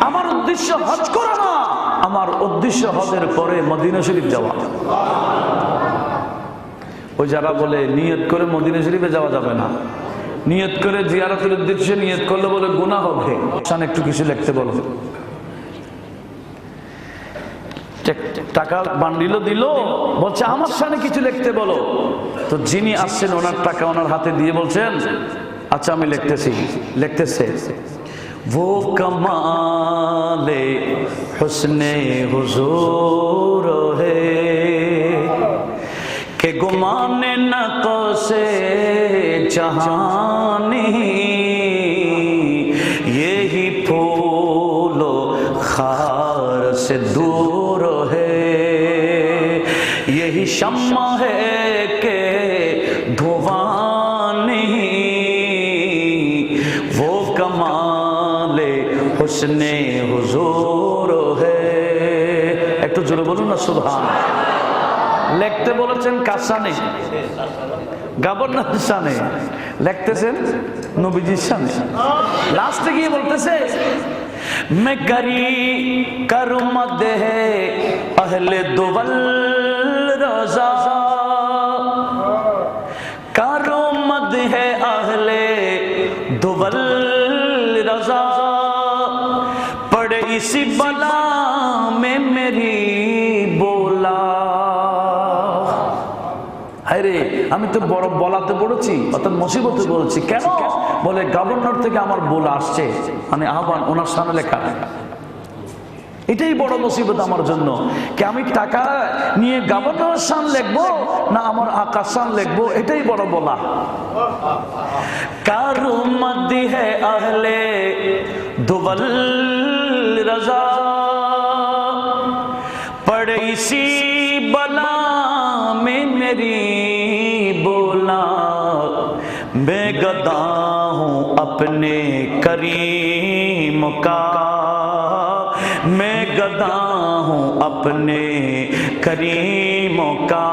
আমার উদ্দেশ্য হজ করা না, আমার উদ্দেশ্য হজের পরে মদিনা শরীফ যাওয়া। ওই যারা বলে নিয়ত করে মদিনা শরীফে যাওয়া যাবে না, নিয়ত করে জিয়ারতের উদ্দেশ্যে নিয়ত করলে বলে গুনাহ হবে, একটু কিছু লিখতে বলো। টাকা বান্ডিলও দিল, বলছে আমার সামনে কিছু লিখতে বলো। তো যিনি আসছেন ওনার টাকা ওনার হাতে দিয়ে বলছেন আচ্ছা আমি লিখতেছি। লিখতেছে वो कमाले हुस्ने हुजूर है के गुमाने नक़ो से जहानी यही फूलो खार से दूर है यही शम्मा है के धुआं नहीं वो कमाले हुस्ने हुजूर है। একটু জোরে বলুন না সুবহান। লিখতে বলেছেন কার সামনে? গভর্নরের সামনে। লিখতেছেন নবীজির সামনে। লাস্টে গিয়ে বলতেছে मैं करी करूं मदह अहले दुवल रज़ा करूं मदह अहले दुवल रज़ा पड़े इसी बला में मेरी बोला। আরে আমি তো বড় বলাতে পড়েছি, অর্থাৎ মুসিবতে বলেছি। কেন? বলে গভর্নর থেকে আমার বলা আসছে, মানে আহ্বান ওনার সামনে লেখা। এটাই বড় মুসিবত আমার জন্য, কি আমি টাকা নিয়ে গভর্নরের সামনে লিখবো না আমার আকার সামনে লিখবো, এটাই বড় বলা। কারু মদি হে আহলে দুবল রজা পড়ে ইসি বলা में मेरी बोला मैं गदा हूँ अपने करीम का मैं गदा हूँ अपने करीम का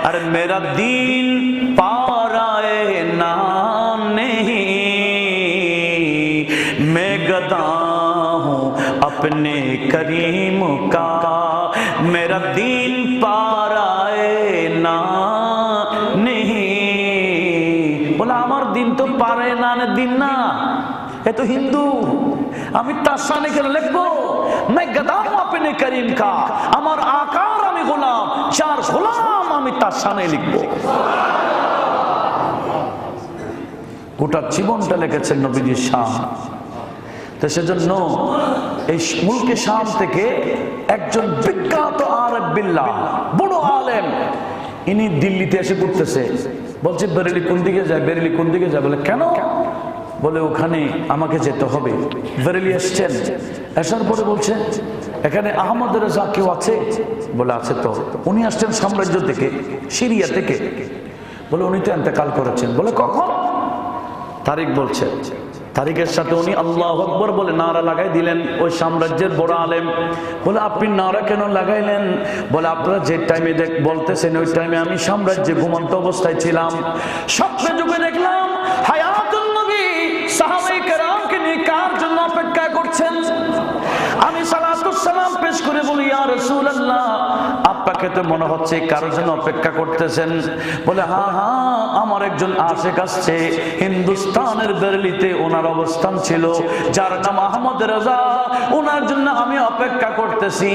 अरे मेरा दिल पाराए ना नहीं मैं गदा हूँ अपने करीम का मेरा दिल पाराए ना नहीं। बोला আমার দিন তো পারে না দিন না, এ তো হিন্দু, আমি তার সামনে কেন লিখবো? मैं गदा हूं अपने करीम का, আমার আকার আমি গোলাম, চার গোলাম আমি তার সামনে লিখবো। গোটা জীবনটা লিখেছেন নবীজির শান। তো সেজন্য এই মুলকে শাম থেকে একজন বিখ্যাত আরেফ বিল্লাহ বড় আলেম, ইনি দিল্লিতে এসে পড়তেছে। বলছে বেরেলি কোন দিকে যায়? বেরেলি কোন দিকে যায়? বলে কেন? বলে ওখানে আমাকে যেতে হবে। বেরেলি এসছেন, আসার পরে বলছে এখানে আহমদ রেজা কেউ আছে? বলে আছে তো। উনি আসছেন সাম্রাজ্য থেকে, সিরিয়া থেকে। বলে উনি তো ইন্তেকাল করেছেন। বলে কখন? তারিখ বলছে। তারিখের সাথে উনি আল্লাহু আকবার বলে নারা লাগাই দিলেন। ওই সাম্রাজ্যের বড় আলেম বলে আপনি নারা কেন লাগাইলেন? বলে আপনারা যে টাইমে বলতেছেন ওই টাইমে আমি সাম্রাজ্যে ঘুমন্ত অবস্থায় ছিলাম। স্বপ্নে যুগে দেখলাম হায়াতুন নবী সাহাবায়ে কেরামকে নিয়ে কার জন্য অপেক্ষা করছেন। আমি সালাতুস সালাম পেশ করে বলি ইয়া রাসূলুল্লাহ আপনাকে তো মনে হচ্ছে কারোর জন্য অপেক্ষা করতেছেন। বলে হ্যাঁ হ্যাঁ আমার একজন আশিক আসছে হিন্দুস্তানের বেরেলিতে, ওনার অবস্থান ছিল, যার নাম আহমদ রেজা, ওনার জন্য আমি অপেক্ষা করতেছি।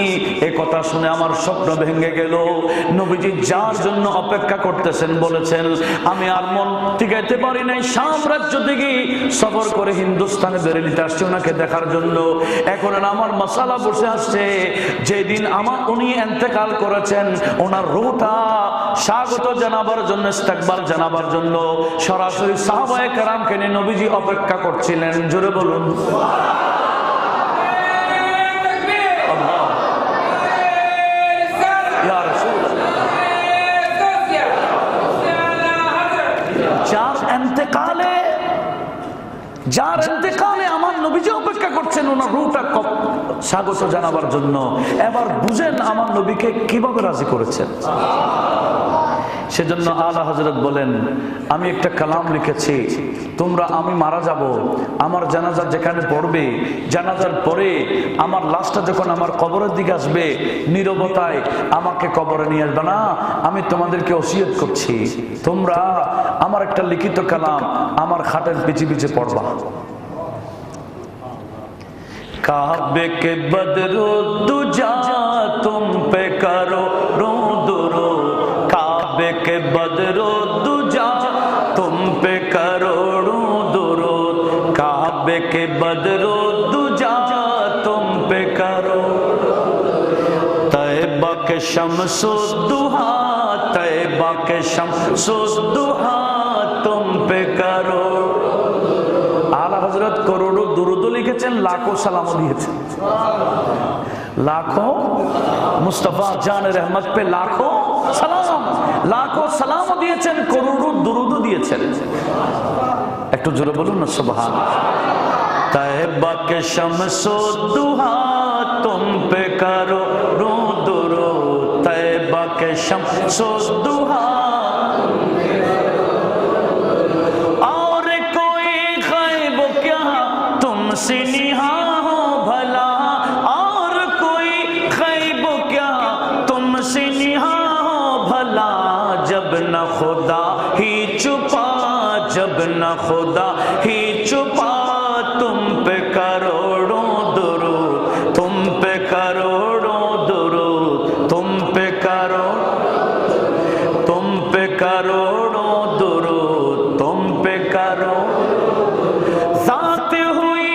এই কথা শুনে আমার স্বপ্ন ভেঙে গেল। নবীজি যার জন্য অপেক্ষা করতেছেন বলেছেন আমি আর মন টিকাইতে পারি নাই, সাম্রাজ্য থেকে সফর করে হিন্দুস্তানে বেরেলিতে আসছে ওনাকে দেখার জন্য। এখন আমার মশালা বসে আসছে, যেদিন আমার উনি ইন্তেকাল করেছেন ওনার রূহটা স্বাগত জানাবার জন্য, ইস্তেকবাল জানাবার জন্য সরাসরি সাহাবায়ে কেরামকে নিয়ে নবীজি অপেক্ষা করছিলেন। জোরে বলুন যার ইন্তেকালে আমার নবীজি অপেক্ষা করছেন ওনার রূহটা স্বাগত জানাবার জন্য। এবার বুঝেন আমার নবীকে কিভাবে রাজি করেছেন। সেজন্য আলা হযরত বলেন, আমি একটা কালাম লিখেছি, তোমরা আমি মারা যাব, আমার জানাজা যেখানে পড়বে, জানাজার পরে আমার লাশটা যখন আমার কবরের দিকে আসবে, নীরবতায় আমাকে কবরে নিয়ে আসবে না। আমি তোমাদেরকে ওসিয়ত করছি, তোমরা আমার একটা লিখিত কালাম আমার খাটের পিছে পিছে পড়বা। কাবে কে বদরো দুজা তুম পে করো রো দুরো, কাবে কে বদরো দুজা তুম পে করো রো দুরো, কাবে কে বদরো দুজা তুম পে করো, তৈবা के शम्सो दुहा, तैबा के शम्सो दुहा तुम पे करो। आला हजरत करोड़ो दुरूद लिखेছেন, लाखों सलाम दिएছেন, लाखों मुस्तफा जान रहमत पे लाखों सलाम দিয়েছেন, करोड़ो दुरूद দিয়েছেন। একটু জোরে বলুন না সুবহানাল্লাহ। तैबा के शम्सो दुहा तुम पे करो रो दुरो, तैबा के शम्सो दुहा, और कोई गैब क्या तुमसे निहा हो भला, और कोई गैब क्या तुमसे निहा हो भला, जब न खुदा ही छुपा, जब न खुदा ही छुपा, तुम पे करोड़ों दुरूद, तुम पे करोड़ों दुरूद, तुम पे करो, तुम पे करोड़ों दुरूद, तुम पे करो। ज़ात हुई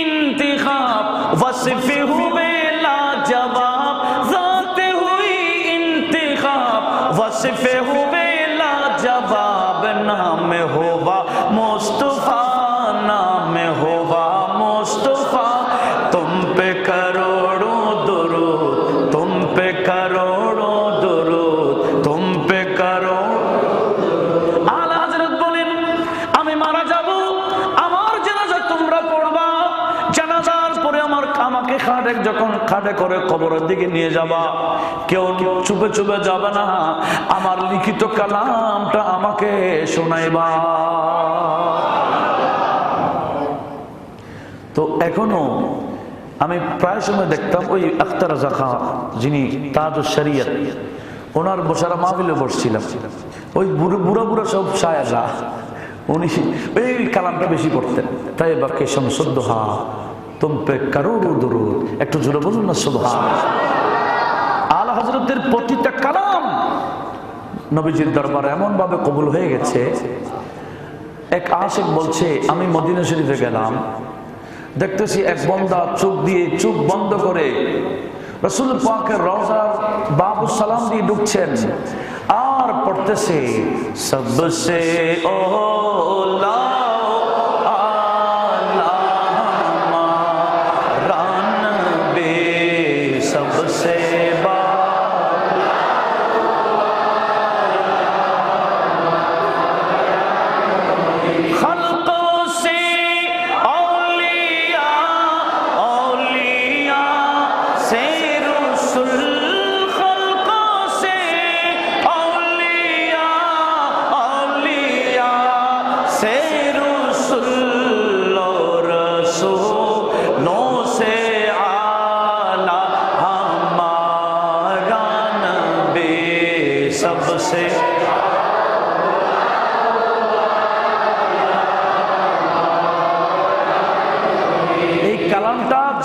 इंतिखाब, वस्फ़ हुए लाजवाब, ज़ात हुई इंतिखाब, वस्फ़ हुए लाजवाब, नाम होवा मुस्तफ़ा, नाम होवा मुस्तफ़ा, तुम पे करोड़ों दुरूद, तुम पे करोड़ों दुरूद, तुम पे करो। आला हजरत बोलेন, আমি মারা যাব, আমার জানাজা তোমরা পড়বা, জানাজার পরে আমাকে খাটে করে কবরের দিকে নিয়ে যাবা, কেউ চুপে চুপে যাবে না, আমার লিখিত কালামটা আমাকে শোনাইবা। তো এখনো আমি প্রায় সময় দেখতাম ওই আখতার রাজা খান, যিনি তাজুশ শরিয়ত, ওনার বসারা মাহফিলে বসছিলাম, ওই বুড়া সব শায়েরা, উনি এই কালামটা বেশি পড়তেন, তাই বাকি শামসুদ্দোহা তুম পে করোড়ো দুরূদ। একটু জোরে বলুন না সুবহানাল্লাহ। আলা হযরতের প্রতিটা কালাম নবীজির দরবারে এমন ভাবে কবুল হয়ে গেছে। এক আশিক বলছে, আমি মদিনা শরীফে গেলাম, দেখতেছি এক বান্দা চোখ বন্ধ করে রাসূল পাকের রওজার বাবু সালাম দিয়ে ঢুকছেন, আর পড়তেছে সবসে ওলা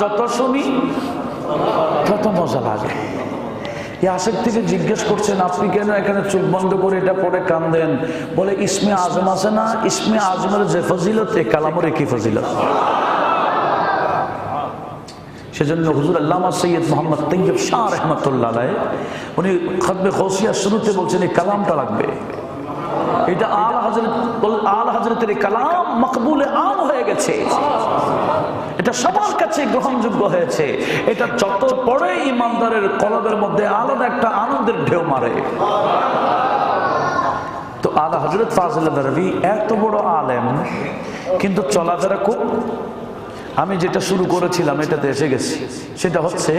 যত শুনি তত মজা লাগে। আশেক থেকে জিজ্ঞেস করছেন, আপনি কেন এখানে চোখ বন্ধ করে এটা পড়ে কান্দেন? বলে ইসমে আজম আছে না, ইসমে আজমের যে ফজিলত, এই কালামের কি ফজিলত। সেজন্য হুজুর আল্লামা সৈয়দ মোহাম্মদ তৈয়ব শাহ রহমতুল্লাহ আলাইহি উনি খতবে গৌসিয়া শুরুতে বলছেন এই কালামটা লাগবে। এটা আলা হযরতের কালাম মকবুলে আম হয়ে গেছে, এটা সবার কাছে গ্রহণযোগ্য হয়েছে। এটা যত পড়ে ইমানদারের কলবের মধ্যে আলাদা একটা আনন্দের ঢেউ মারে। তো আলা হযরত ফাজিল দরবি এত বড় আলেম, কিন্তু চলাফেরা খুব, আমি যেটা শুরু করেছিলাম এটাতে এসে গেছি। সেটা হচ্ছে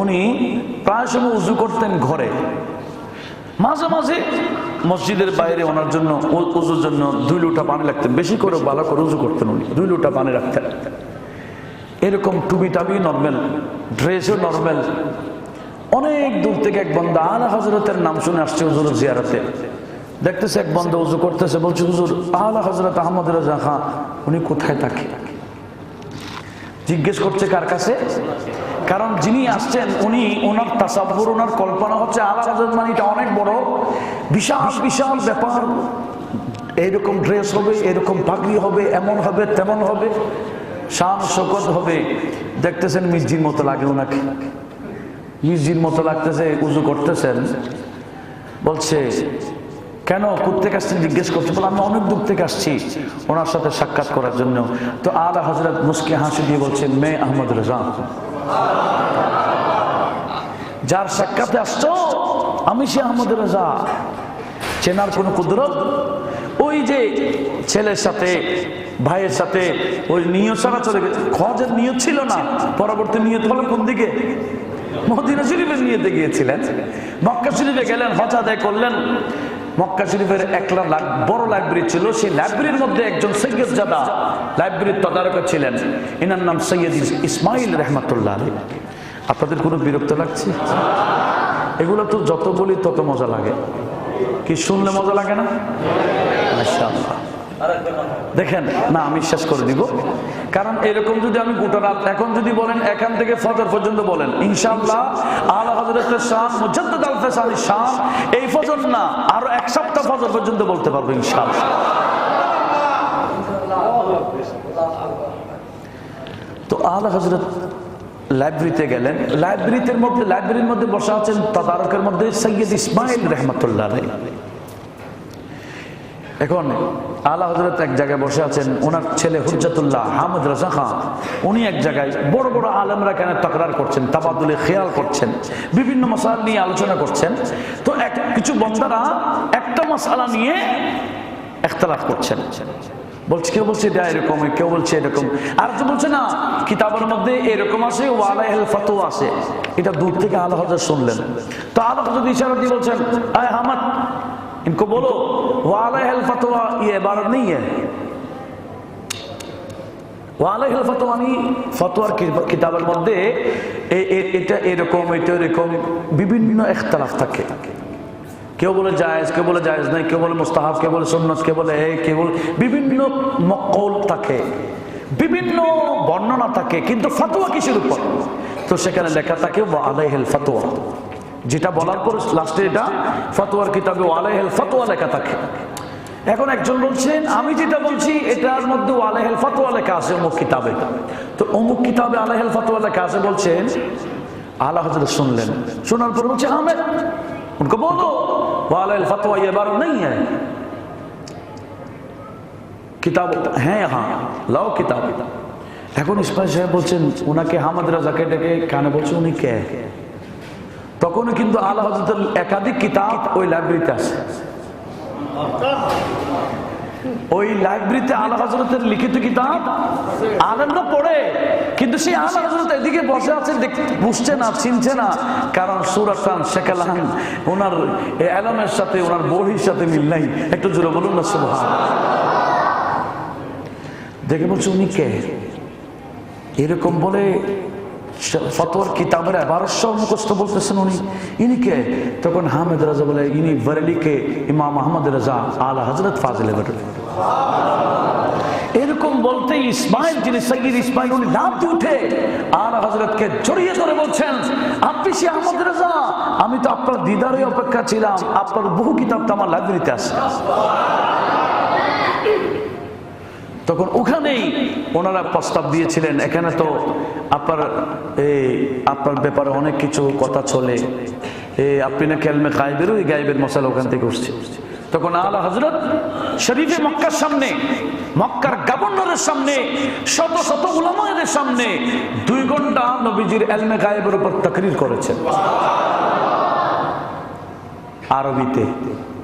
উনি প্রায় সময় উযু করতেন ঘরে, মাঝে মাঝে মসজিদের বাইরে ওনার জন্য উজুর জন্য 2 লোটা পানি রাখতেন, বেশি করে ভালো করে উজু করতেন উনি, 2 লোটা পানি রাখতেন। এরকম টুপি টাবি নর্মাল, ড্রেসও নর্মাল। অনেক দূর থেকে এক বান্দা আলা হযরতের নাম শুনে আসছে হুজুর জিয়ারতে। দেখতেছে এক বান্দা উজু করতেছে, বলছে হুজুর আলা হযরত আহমদ রাজা খান উনি কোথায় থাকে? জিজ্ঞেস করছে কার কাছে? কারণ যিনি আসছেন উনি, ওনার তাসাব্বুর, ওনার কল্পনা হচ্ছে আলা হযরত মানে এটা অনেক বড় বিশাল বিশাল ব্যাপার, এইরকম ড্রেস হবে, এরকম পাগড়ি হবে, এমন হবে, তেমন হবে, শান শৌকত হবে। দেখতেছেন মির্জির মতো লাগে ওনাকে, মির্জির মতো লাগতেছে, উজু করতেছেন। বলছে কেন, কোত্থেকে আসছেন জিজ্ঞেস করছে। বলে আমি অনেক দূর থেকে আসছি ওনার সাথে সাক্ষাৎ করার জন্য। তো আলা হযরত মুস্কি হাসি দিয়ে বলছেন মে আহমদ রাজা, যার সাক্ষাতে আসছো আমি সে আহমদ রাজা। চেনার কোন কুদরত? ওই যে ছেলের সাথে ভাইয়ের সাথে ওই নিয়ত ছাড়া চলে গেছে। হজের নিয়ত ছিল না, পরবর্তী নিয়ত হলো কোন দিকে? মদিনা শরীফের নিয়তে গিয়েছিলেন। মক্কা শরীফে গেলেন, হজ আদায় করলেন। মক্কা শরীফের একলা বড় লাইব্রেরি ছিল, সেই লাইব্রেরির মধ্যে একজন সৈয়দ জাদা লাইব্রেরির তদারক ছিলেন, এনার নাম সৈয়দ ইসমাইল রহমাতুল্লাহ আলাইহি। আপনাদের কোনো বিরক্ত লাগছে? এগুলো তো যত বলি তত মজা লাগে। কি শুনলে মজা লাগে না? মাশাআল্লাহ। দেখেন না, আমি শেষ করে দিব, কারণ এরকম যদি আমি গোটা রাত এখন যদি বলেন এখান থেকে ফজর পর্যন্ত বলেন, ইনশাআল্লাহ আলা হযরতের শান মুজাদ্দিদ আল ফেসানির শান এই ফজর না আরো 1 সপ্তাহ ফজর পর্যন্ত বলতে পারবো ইনশাআল্লাহ। তো আলা হযরত লাইব্রেরিতে গেলেন, লাইব্রেরির মধ্যে বসা আছেন তদারকের মধ্যে সৈয়দ ইসমাইল রহমাতুল্লাহ আলাইহি। এখন আলা হযরত এক জায়গায় বসে আছেন, ওনার ছেলে হুজ্জাতুল্লাহ আহমদ রাজা খান উনি এক জায়গায়, বড় বড় আলেমরা কেন তাকরার করছেন, তাবাদুলে খেয়াল করছেন, বিভিন্ন মাসালা নিয়ে আলোচনা করছেন। তো কিছু বন্দারা একটা মাসালা নিয়ে ইখতিলাফ করছেন। বলছে কেউ বলছে এটা এরকম, কেউ বলছে এরকম, আর তো বলছে না কিতাবের মধ্যে এরকম আছে, ওয়ালাইহিল ফাতওয়া আছে। এটা দূর থেকে আলা হযরত শুনলেন। তো আলা হযরত ইশারা দিয়ে বলছেন আয় আহমদ इनको बोलो वालैहिल फतवा ये इबारत नहीं है। वालैहिल फतवा नहीं, फतवार किताबेर मध्य এটা এরকম, এটা এরকম বিভিন্ন ইখতিলাফ থাকে। কেউ বলে জায়েজ, কেউ বলে জায়েজ নাই, কেউ বলে মুস্তাহাব, কেউ বলে সুন্নাত, কেউ বলে কেউ বলে বিভিন্ন কওল থাকে, বিভিন্ন বর্ণনা থাকে, কিন্তু ফতোয়া কিসের উপর? তো সেখানে লেখা থাকে ওয়ালাইহিল ফতওয়া, যেটা বলার পর লাস্টে এটা ফতোয়ার কিতাবে ওয়ালাইহিল ফতওয়া লেখা থাকে। এখন একজন বলছেন আমি যেটা বলছি এটার মধ্যে ওয়ালাইহিল ফতওয়া লেখা আছে অমুক কিতাবে। তো অমুক কিতাবে ওয়ালাইহিল ফতওয়া লেখা আছে বলছেন। আলা হযরত শুনলেন, শোনার পর বলছে আহমেদ उनको बोलो वालैहिल फतवा ये बात नहीं है, किताब है यहाँ लाओ किताब। এখন ইসমাইল সাহেব বলছেন ওনাকে আহমদ রাজাকে ডেকে কানে বলছে উনি কে? তখন কিন্তু আলা হযরতের একাধিক কিতাব ওই লাইব্রেরিতে আছে। ওই লাইব্রেরিতে আলা হযরতের লিখিত কিতাব আলেমরা পড়ে, কিন্তু সেই আলা হযরত এদিকে বসে আছে, বুঝছে না, চিনছে না, কারণ সুরাতান শেখালান ওনার এলমের সাথে, ওনার বহির সাথে মিল নাই। একটু জোরে বলুন না সুবহানাল্লাহ। দেখে বলছে উনি কে? এরকম বলে ফতোয়ার কিতাবের ইবারত সব মুখস্থ বলতেছেন উনি, ইনি কে? তখন আহমদ রাজা বলে ইনি বরেলি কে ইমাম আহমদ রাজা আলা হযরত ফাজিল বরেলি। এরকম বলতে ইসমাইল, যিনি সৈয়দ ইসমাইল, উনি লাফ দিয়ে উঠে আলা হযরতকে জড়িয়ে ধরে বলছেন আপনি সে আহমদ রাজা, আমি তো আপনার দিদারে অপেক্ষা ছিলাম, আপনার বহু কিতাব তো আমার লাইব্রেরিতে আছে। তখন ওখানেই ওনারা প্রস্তাব দিয়েছিলেন, এখানে তো আপনার ব্যাপারে অনেক কিছু কথা চলে, আপনি না কেলমে গায়বের, ওই গায়বের মশালা ওখান থেকে উঠছে। তখন আলা হযরত শরীফে মক্কার সামনে, মক্কার গভর্নরের সামনে, শত শত উলামাদের সামনে 2 ঘন্টা নবীজির ইলমে গায়বের উপর তাকরীর করেছেন আরবিতে।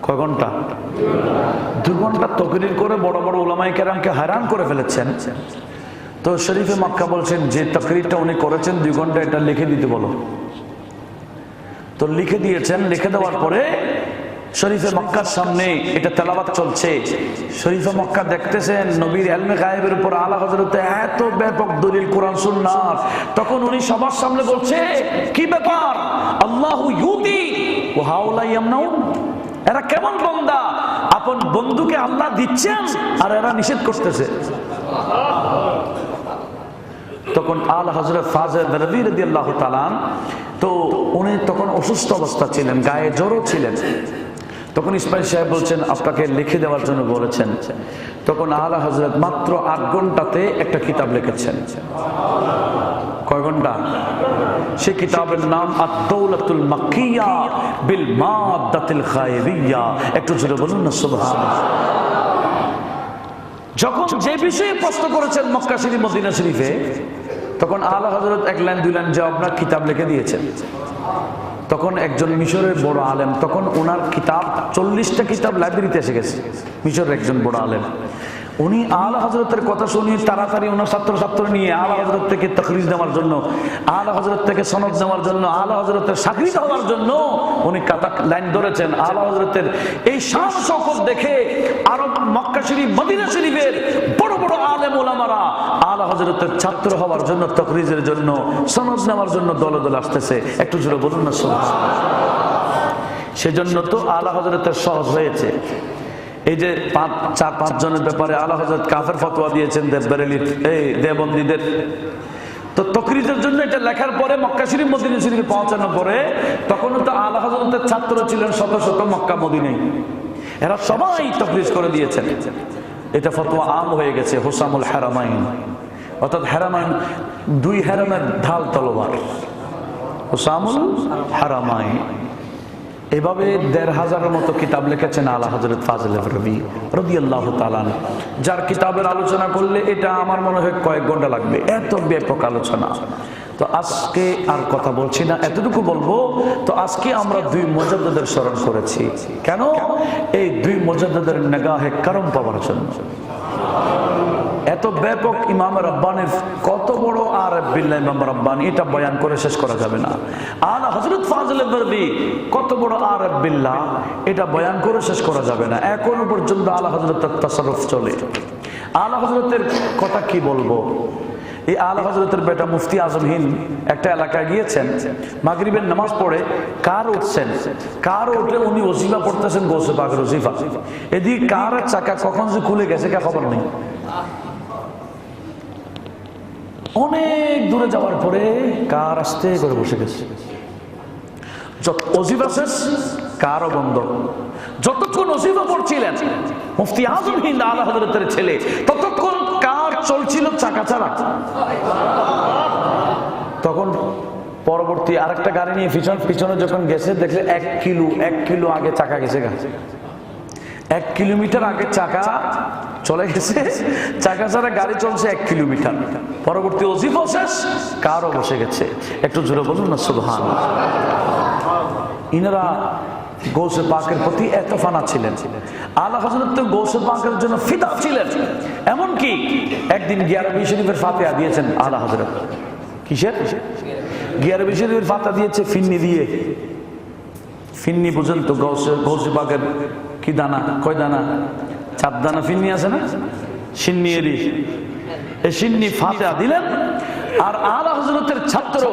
কয় ঘন্টা? 2 ঘন্টা তাকরীর করে বড় বড় উলামায়ে কেরামকে हैरान করে ফেলেছেন। তো শরীফে মক্কা বলছেন যে তাকরীরটা উনি করেছেন 2 ঘন্টা, এটা লিখে দিতে বলো। তো লিখে দিয়েছেন। লিখে দেওয়ার পরে শরীফে মক্কার সামনে এটা তেলাওয়াত চলছে। শরীফে মক্কা দেখতেছেন নবীর ইলমে গায়েবের উপর আলা হযরতে এত ব্যাপক দলিল কোরআন সুন্নাহ। তখন উনি সবার সামনে বলছে, কি ব্যাপার, আল্লাহু ইউতি ওয়া হাউলা ইয়ামনাউন, এরা কেমন বান্দা, আপন বন্ধুকে আল্লাহ দিচ্ছেন আর এরা নিষেধ করতেছে। তখন আলা হযরত ফাজিল রাবি রাদিয়াল্লাহু তাআলা, তো উনি তখন অসুস্থ অবস্থা ছিলেন, গায়ে জ্বরও ছিলেন। তখন ইসমাইল সাহেব বলছেন আপনাকে লিখে দেওয়ার জন্য বলেছেন। তখন আলা হযরত মাত্র 8 ঘন্টাতে একটা কিতাব লিখেছেন। কয় ঘন্টা? সেই কিতাবের নাম আদ-দাওলাতুল মাক্কিয়া বিল মাদ্দাতিল গায়বিয়া। একটু জোরে বলুন না সুবহানাল্লাহ। যখন যে বিষয়ে প্রশ্ন করেছেন মক্কা শরীফ মদিনা শরীফে, তখন আলা হযরত 1 লাইন 2 লাইন জবাব না কিতাব লিখে দিয়েছেন। তখন একজন মিশরের বড় আলেম, তখন ওনার কিতাব 40টা কিতাব লাইব্রেরিতে এসে গেছে, মিশরের একজন বড় আলেম। উনি আলা হযরতের কথা শুনিয়ে তাড়াতাড়ি ওনার ছাত্র নিয়ে আলা হযরত থেকে তাকরিজ দেওয়ার জন্য, আলা হযরত থেকে সনদ নেওয়ার জন্য, আলা হযরতের সাক্ষী হওয়ার জন্য উনি লাইন ধরেছেন। আলা হযরতের এই শান শওকত দেখে আরব মক্কা শরীফ মদিনা শরীফের বড় বড় আলেম ওলামারা আলা হযরতের ছাত্র হওয়ার জন্য, তাকরিজের জন্য, সনদ নেওয়ার জন্য দলে দলে আসতেছে। একটু জোরে বলুন না সুবহানাল্লাহ। সেজন্য তো আলা হযরতের সহজ হয়েছে। এই যে 4-5 জনের ব্যাপারে আলা হযরত কাফের ফতোয়া দিয়েছেন দেওবন্দীদের, তো তাকরিজের জন্য এটা লেখার পরে মক্কা শরীফ মদিনা শরীফে পৌঁছানোর পরে তখনও তো আলা হযরতের ছাত্র ছিলেন শত শত মক্কা মদিনায়, এরা সবাই তাকরিজ করে দিয়েছেন। এটা ফতোয়া আম হয়ে গেছে। হুসামুল হারামাইন, অর্থাৎ হারামাইন 2 হারামের ঢাল তলোয়ার, হুসামুল হারামাইন। এভাবে 1500-এর মতো কিতাব লিখেছেন আলা হযরত ফাজিল রাবি রাদিয়াল্লাহু তাআলা, যার কিতাবের আলোচনা করলে এটা আমার মনে হয় কয়েক ঘন্টা লাগবে, এত ব্যাপক আলোচনা। তো আজকে আর কথা বলছি না, এতটুকু বলবো। তো আজকে আমরা 2 মুজাদ্দিদের স্মরণ করেছি। কেন? এই 2 মুজাদ্দিদের নিগাহে করম পাওয়ার জন্য। এত ব্যাপক ইমাম রাব্বানির কত বড় আরেফ বিল্লাহ ইমাম রাব্বানি, এটা বয়ান করে শেষ করা যাবে না। আলা হযরত ফাজিল রাবি কত বড় আরেফ বিল্লাহ, এটা বয়ান করে শেষ করা যাবে না। এখনো পর্যন্ত আলা হযরতের তাসাররুফ চলে। আলা হযরতের কথা কি বলবো। এই আলা হযরতের বেটা মুফতি আজম হিন্দ একটা এলাকায় গিয়েছেন, মাগরিবের নামাজ পড়ে কার উঠছেন, কার উঠে উনি ওজিফা পড়তেছেন, গৌসে পাকের ওজিফা। এদিকে কারের চাকা কখন যে খুলে গেছে কে খবর নেই। অনেক দূরে যাওয়ার পরে কার আস্তে করে বসে গেছে, ওজিফা শেষ, কারও বন্ধ। যতক্ষণ ওজিফা পড়ছিলেন মুফতি আজম হিন্দ আলা হযরতের ছেলে, ততক্ষণ কার চলছিল চাকা ছাড়া। তখন পরবর্তী আরেকটা গাড়ি নিয়ে পিছনে যখন গেছে, দেখলে 1 কিলো আগে চাকা গেছে। 1 কিলোমিটার আগে চাকা চলে গেছে, চাকা ছাড়া গাড়ি চলছে 1 কিলোমিটার। পরবর্তী ওজিফা শেষ, কারও বসে গেছে। একটু জোরে বলুন না সুবহানাল্লাহ। ইনারা গৌসে পাকের প্রতি এত ফানা ছিলেন। আলা হযরত তো গৌসে পাকের জন্য ফিদা ছিলেন। এমনকি একদিন গিয়ারবি শরীফের ফাতিহা দিয়েছেন আলা হযরত। কিসের? গিয়ারবি শরীফের ফাতিহা দিয়েছে ফিন্নি দিয়ে। ফিন্নি বুঝেন তো, গৌসে পাকের কি দানা, কয় দানা? 4 দানা ফিন্নি আছে না, সিন্নি এরি। এই সিন্নি ফাতিহা দিলেন। আর আলা হযরতের ছাত্র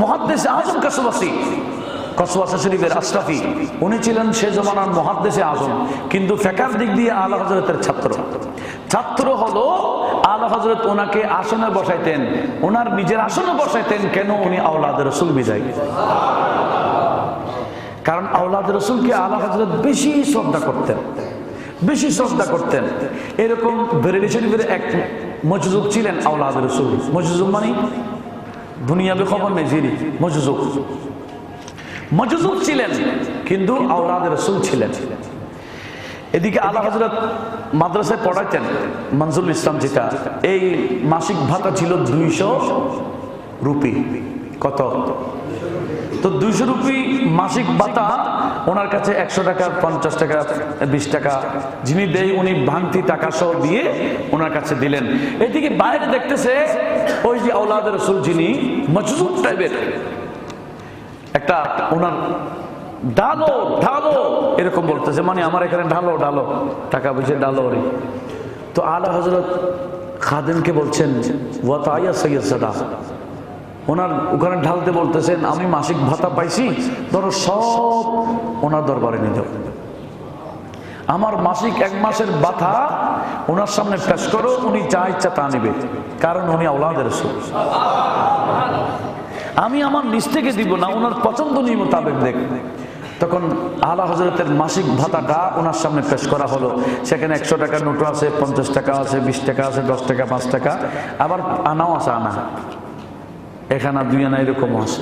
মুহাদ্দিস আজম কসওয়াসি শরীফের আশরাফি, উনি ছিলেন সে জমানার মুহাদ্দিসে আজম, কিন্তু ফিকহের দিক দিয়ে আলা হযরতের ছাত্র হলো। আলা হযরত ওনাকে আসনে বসাইতেন, ওনার নিজের আসনে বসাইতেন। কেন? উনি আওলাদ রাসূল বিদায়। কারণ আওলাদ রাসূলকে আলা হযরত বেশি শ্রদ্ধা করতেন। এরকম বেরেলী শরীফের এক মজজুব ছিলেন আওলাদ রাসূল। মজজুব মানে দুনিয়াবি খবর নেই, জিরি মজজুব ছিলেন, কিন্তু আওলাদ রাসূল ছিলেন। এদিকে আলা হযরত মাদ্রাসায় পড়াইতেন, মনজুরুল ইসলাম যেটা, এই মাসিক ভাতা ছিল 200 রুপি। কত? তো 200 রুপি মাসিক ভাতা ওনার কাছে 100 টাকা, 50 টাকা, 20 টাকা যিনি দেয়, উনি ভাঙতি টাকা সহ দিয়ে ওনার কাছে দিলেন। এদিকে বাইরে দেখতেছে ওই যে আওলাদ রাসূল যিনি মজজুব টাইপের একটা ওনার ঢালো ঢালো এরকম বলতেছে, মানে আমার এখানে ঢালো ঢালো, টাকা পয়সা ঢালো রে। তো আলা হযরত খাদেমকে বলছেন ওয়া তাইয়া সাইয়্যিদা, ওনার ওখানে ঢালতে বলতেছেন আমি মাসিক ভাতা পাইছি, ধরো সব ওনার দরবারে নিয়ে যাও, আমার মাসিক 1 মাসের ভাতা ওনার সামনে পেশ করো, উনি যা ইচ্ছা তা নেবে, কারণ উনি আওলাদে রাসূল। আমি আমার নিজ থেকে দিব না, ওনার পছন্দ নিয়ে মোতাবেক দেখ। তখন আলা হযরতের মাসিক ভাতাটা ওনার সামনে পেশ করা হলো। সেখানে 100 টাকার নোটও আছে, 50 টাকা আছে, 20 টাকা আছে, 10 টাকা, 5 টাকা, আবার আনাও আছে, আনা 1 আনা 2 আনা এরকম আছে।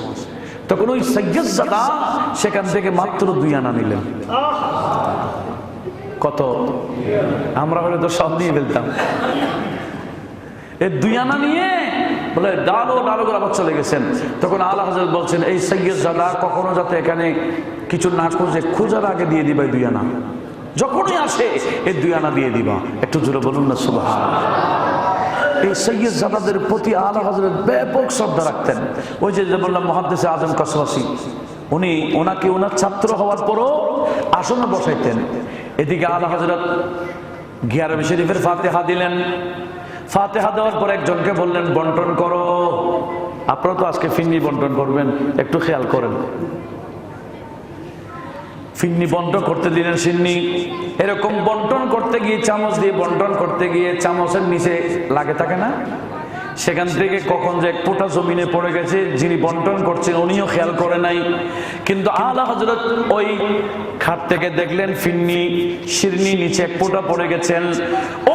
তখন ওই সাইয়্যিদজাদা সেখান থেকে মাত্র 2 আনা নিলেন। কত? আমরা হলে তো সব নিয়ে ফেলতাম। এই 2 আনা নিয়ে বলে ডালো ডালো করে আবার চলে গেছেন। তখন আলা হযরত বলছেন এই সাইয়্যিদজাদা কখনো যাতে এখানে কিছু না খুঁজে, খোঁজার আগে দিয়ে দিবা 2 আনা, যখনই আসে এই 2 আনা দিয়ে দিবা। একটু জোরে বলুন না সুবহানাল্লাহ। এই সাইয়্যিদজাদাদের প্রতি আলা হযরত ব্যাপক শ্রদ্ধা রাখতেন। ওই যে বললাম মুহাদ্দিস আজম কাসওয়াসি, উনি ওনাকে ওনার ছাত্র হওয়ার পরও আসনে বসাইতেন। এদিকে আলা হযরত গিয়ারবি শরীফের ফাতিহা দিলেন। ফাতিহা দেওয়ার পর একজনকে বললেন বন্টন করো, আপনারা তো আজকে ফিন্নি বন্টন করবেন, একটু খেয়াল করেন। ফিন্নি বন্টন করতে দিলেন, সিন্নি এরকম বন্টন করতে গিয়ে চামচ দিয়ে বন্টন করতে গিয়ে চামচের নিচে লাগে থাকে না, সেখান থেকে কখন যে 1 ফোঁটা জমিনে পড়ে গেছে, যিনি বন্টন করছেন উনিও খেয়াল করে নাই। কিন্তু আলা হযরত ওই খাট থেকে দেখলেন ফিন্নি শিরনি নিচে 1 ফোঁটা পড়ে গেছেন,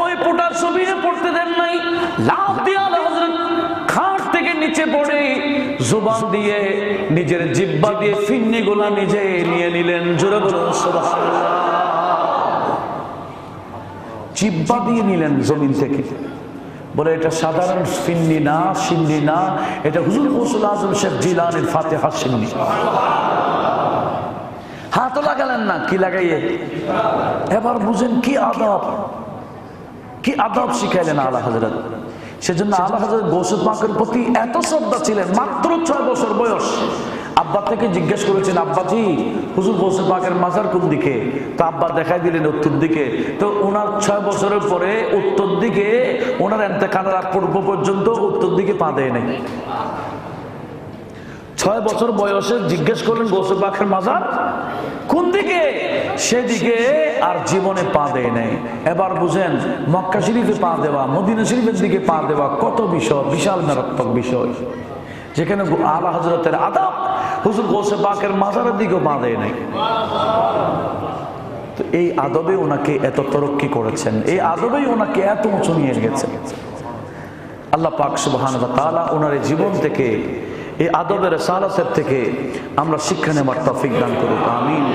ওই ফোঁটা জমিনে পড়তে দেন নাই, লাফ দিয়ে আলা হযরত খাট থেকে নিচে পড়ে জবান দিয়ে নিজের জিহ্বা দিয়ে ফিন্নি গুলা নিজে নিয়ে নিলেন। জোরে বলুন সুবহানাল্লাহ। জিহ্বা দিয়ে নিলেন জমিন থেকে। বলে এটা সাধারণ ফিন্নি না, সিন্নি না, এটা হুজুর গৌসুল আজম শেখ জিলানীর ফাতিহা সিন্নি। হাত লাগালেন না, কি লাগাইয়ে? এবার বুঝেন কি আদব, কি আদব শিখাইলেন আলা হযরত। সেজন্য আলা হযরত গৌসুল পাকের প্রতি এত শ্রদ্ধা ছিলেন। মাত্র 6 বছর বয়স আব্বা থেকে জিজ্ঞেস করেছেন আব্বাজি হুজুর গৌসুল পাকের মাজার কোন দিকে? তো আব্বা দেখাই দিলেন উত্তর দিকে। তো ওনার 6 বছরের পরে উত্তর দিকে, ওনার ইন্তেকালের আগ পর্যন্ত উত্তর দিকে পা দেয় নাই। 6 বছর বয়সে জিজ্ঞেস করলেন গৌসুল পাকের মাজার কোন দিকে, সেদিকে আর জীবনে পা দেয় নাই। এবার বুঝেন মক্কা শরীফে পা দেওয়া, মদিনা শরীফের দিকে পা দেওয়া কত বিষয়, বিশাল মারাত্মক বিষয়, যেখানে আলা হযরতের আদব হুজুর গৌসে পাকের মাজারের দিকেও পা দেয় নাই। তো এই আদবে ওনাকে এত তরক্কি করেছেন, এই আদবেই ওনাকে এত উঁচু নিয়ে গেছেন। আল্লাহ পাক সুবহানাহু ওয়া তাআলা ওনার জীবন থেকে, এই আদবের সালাতের থেকে আমরা শিক্ষা নেবার তৌফিক দান করুন, আমিন।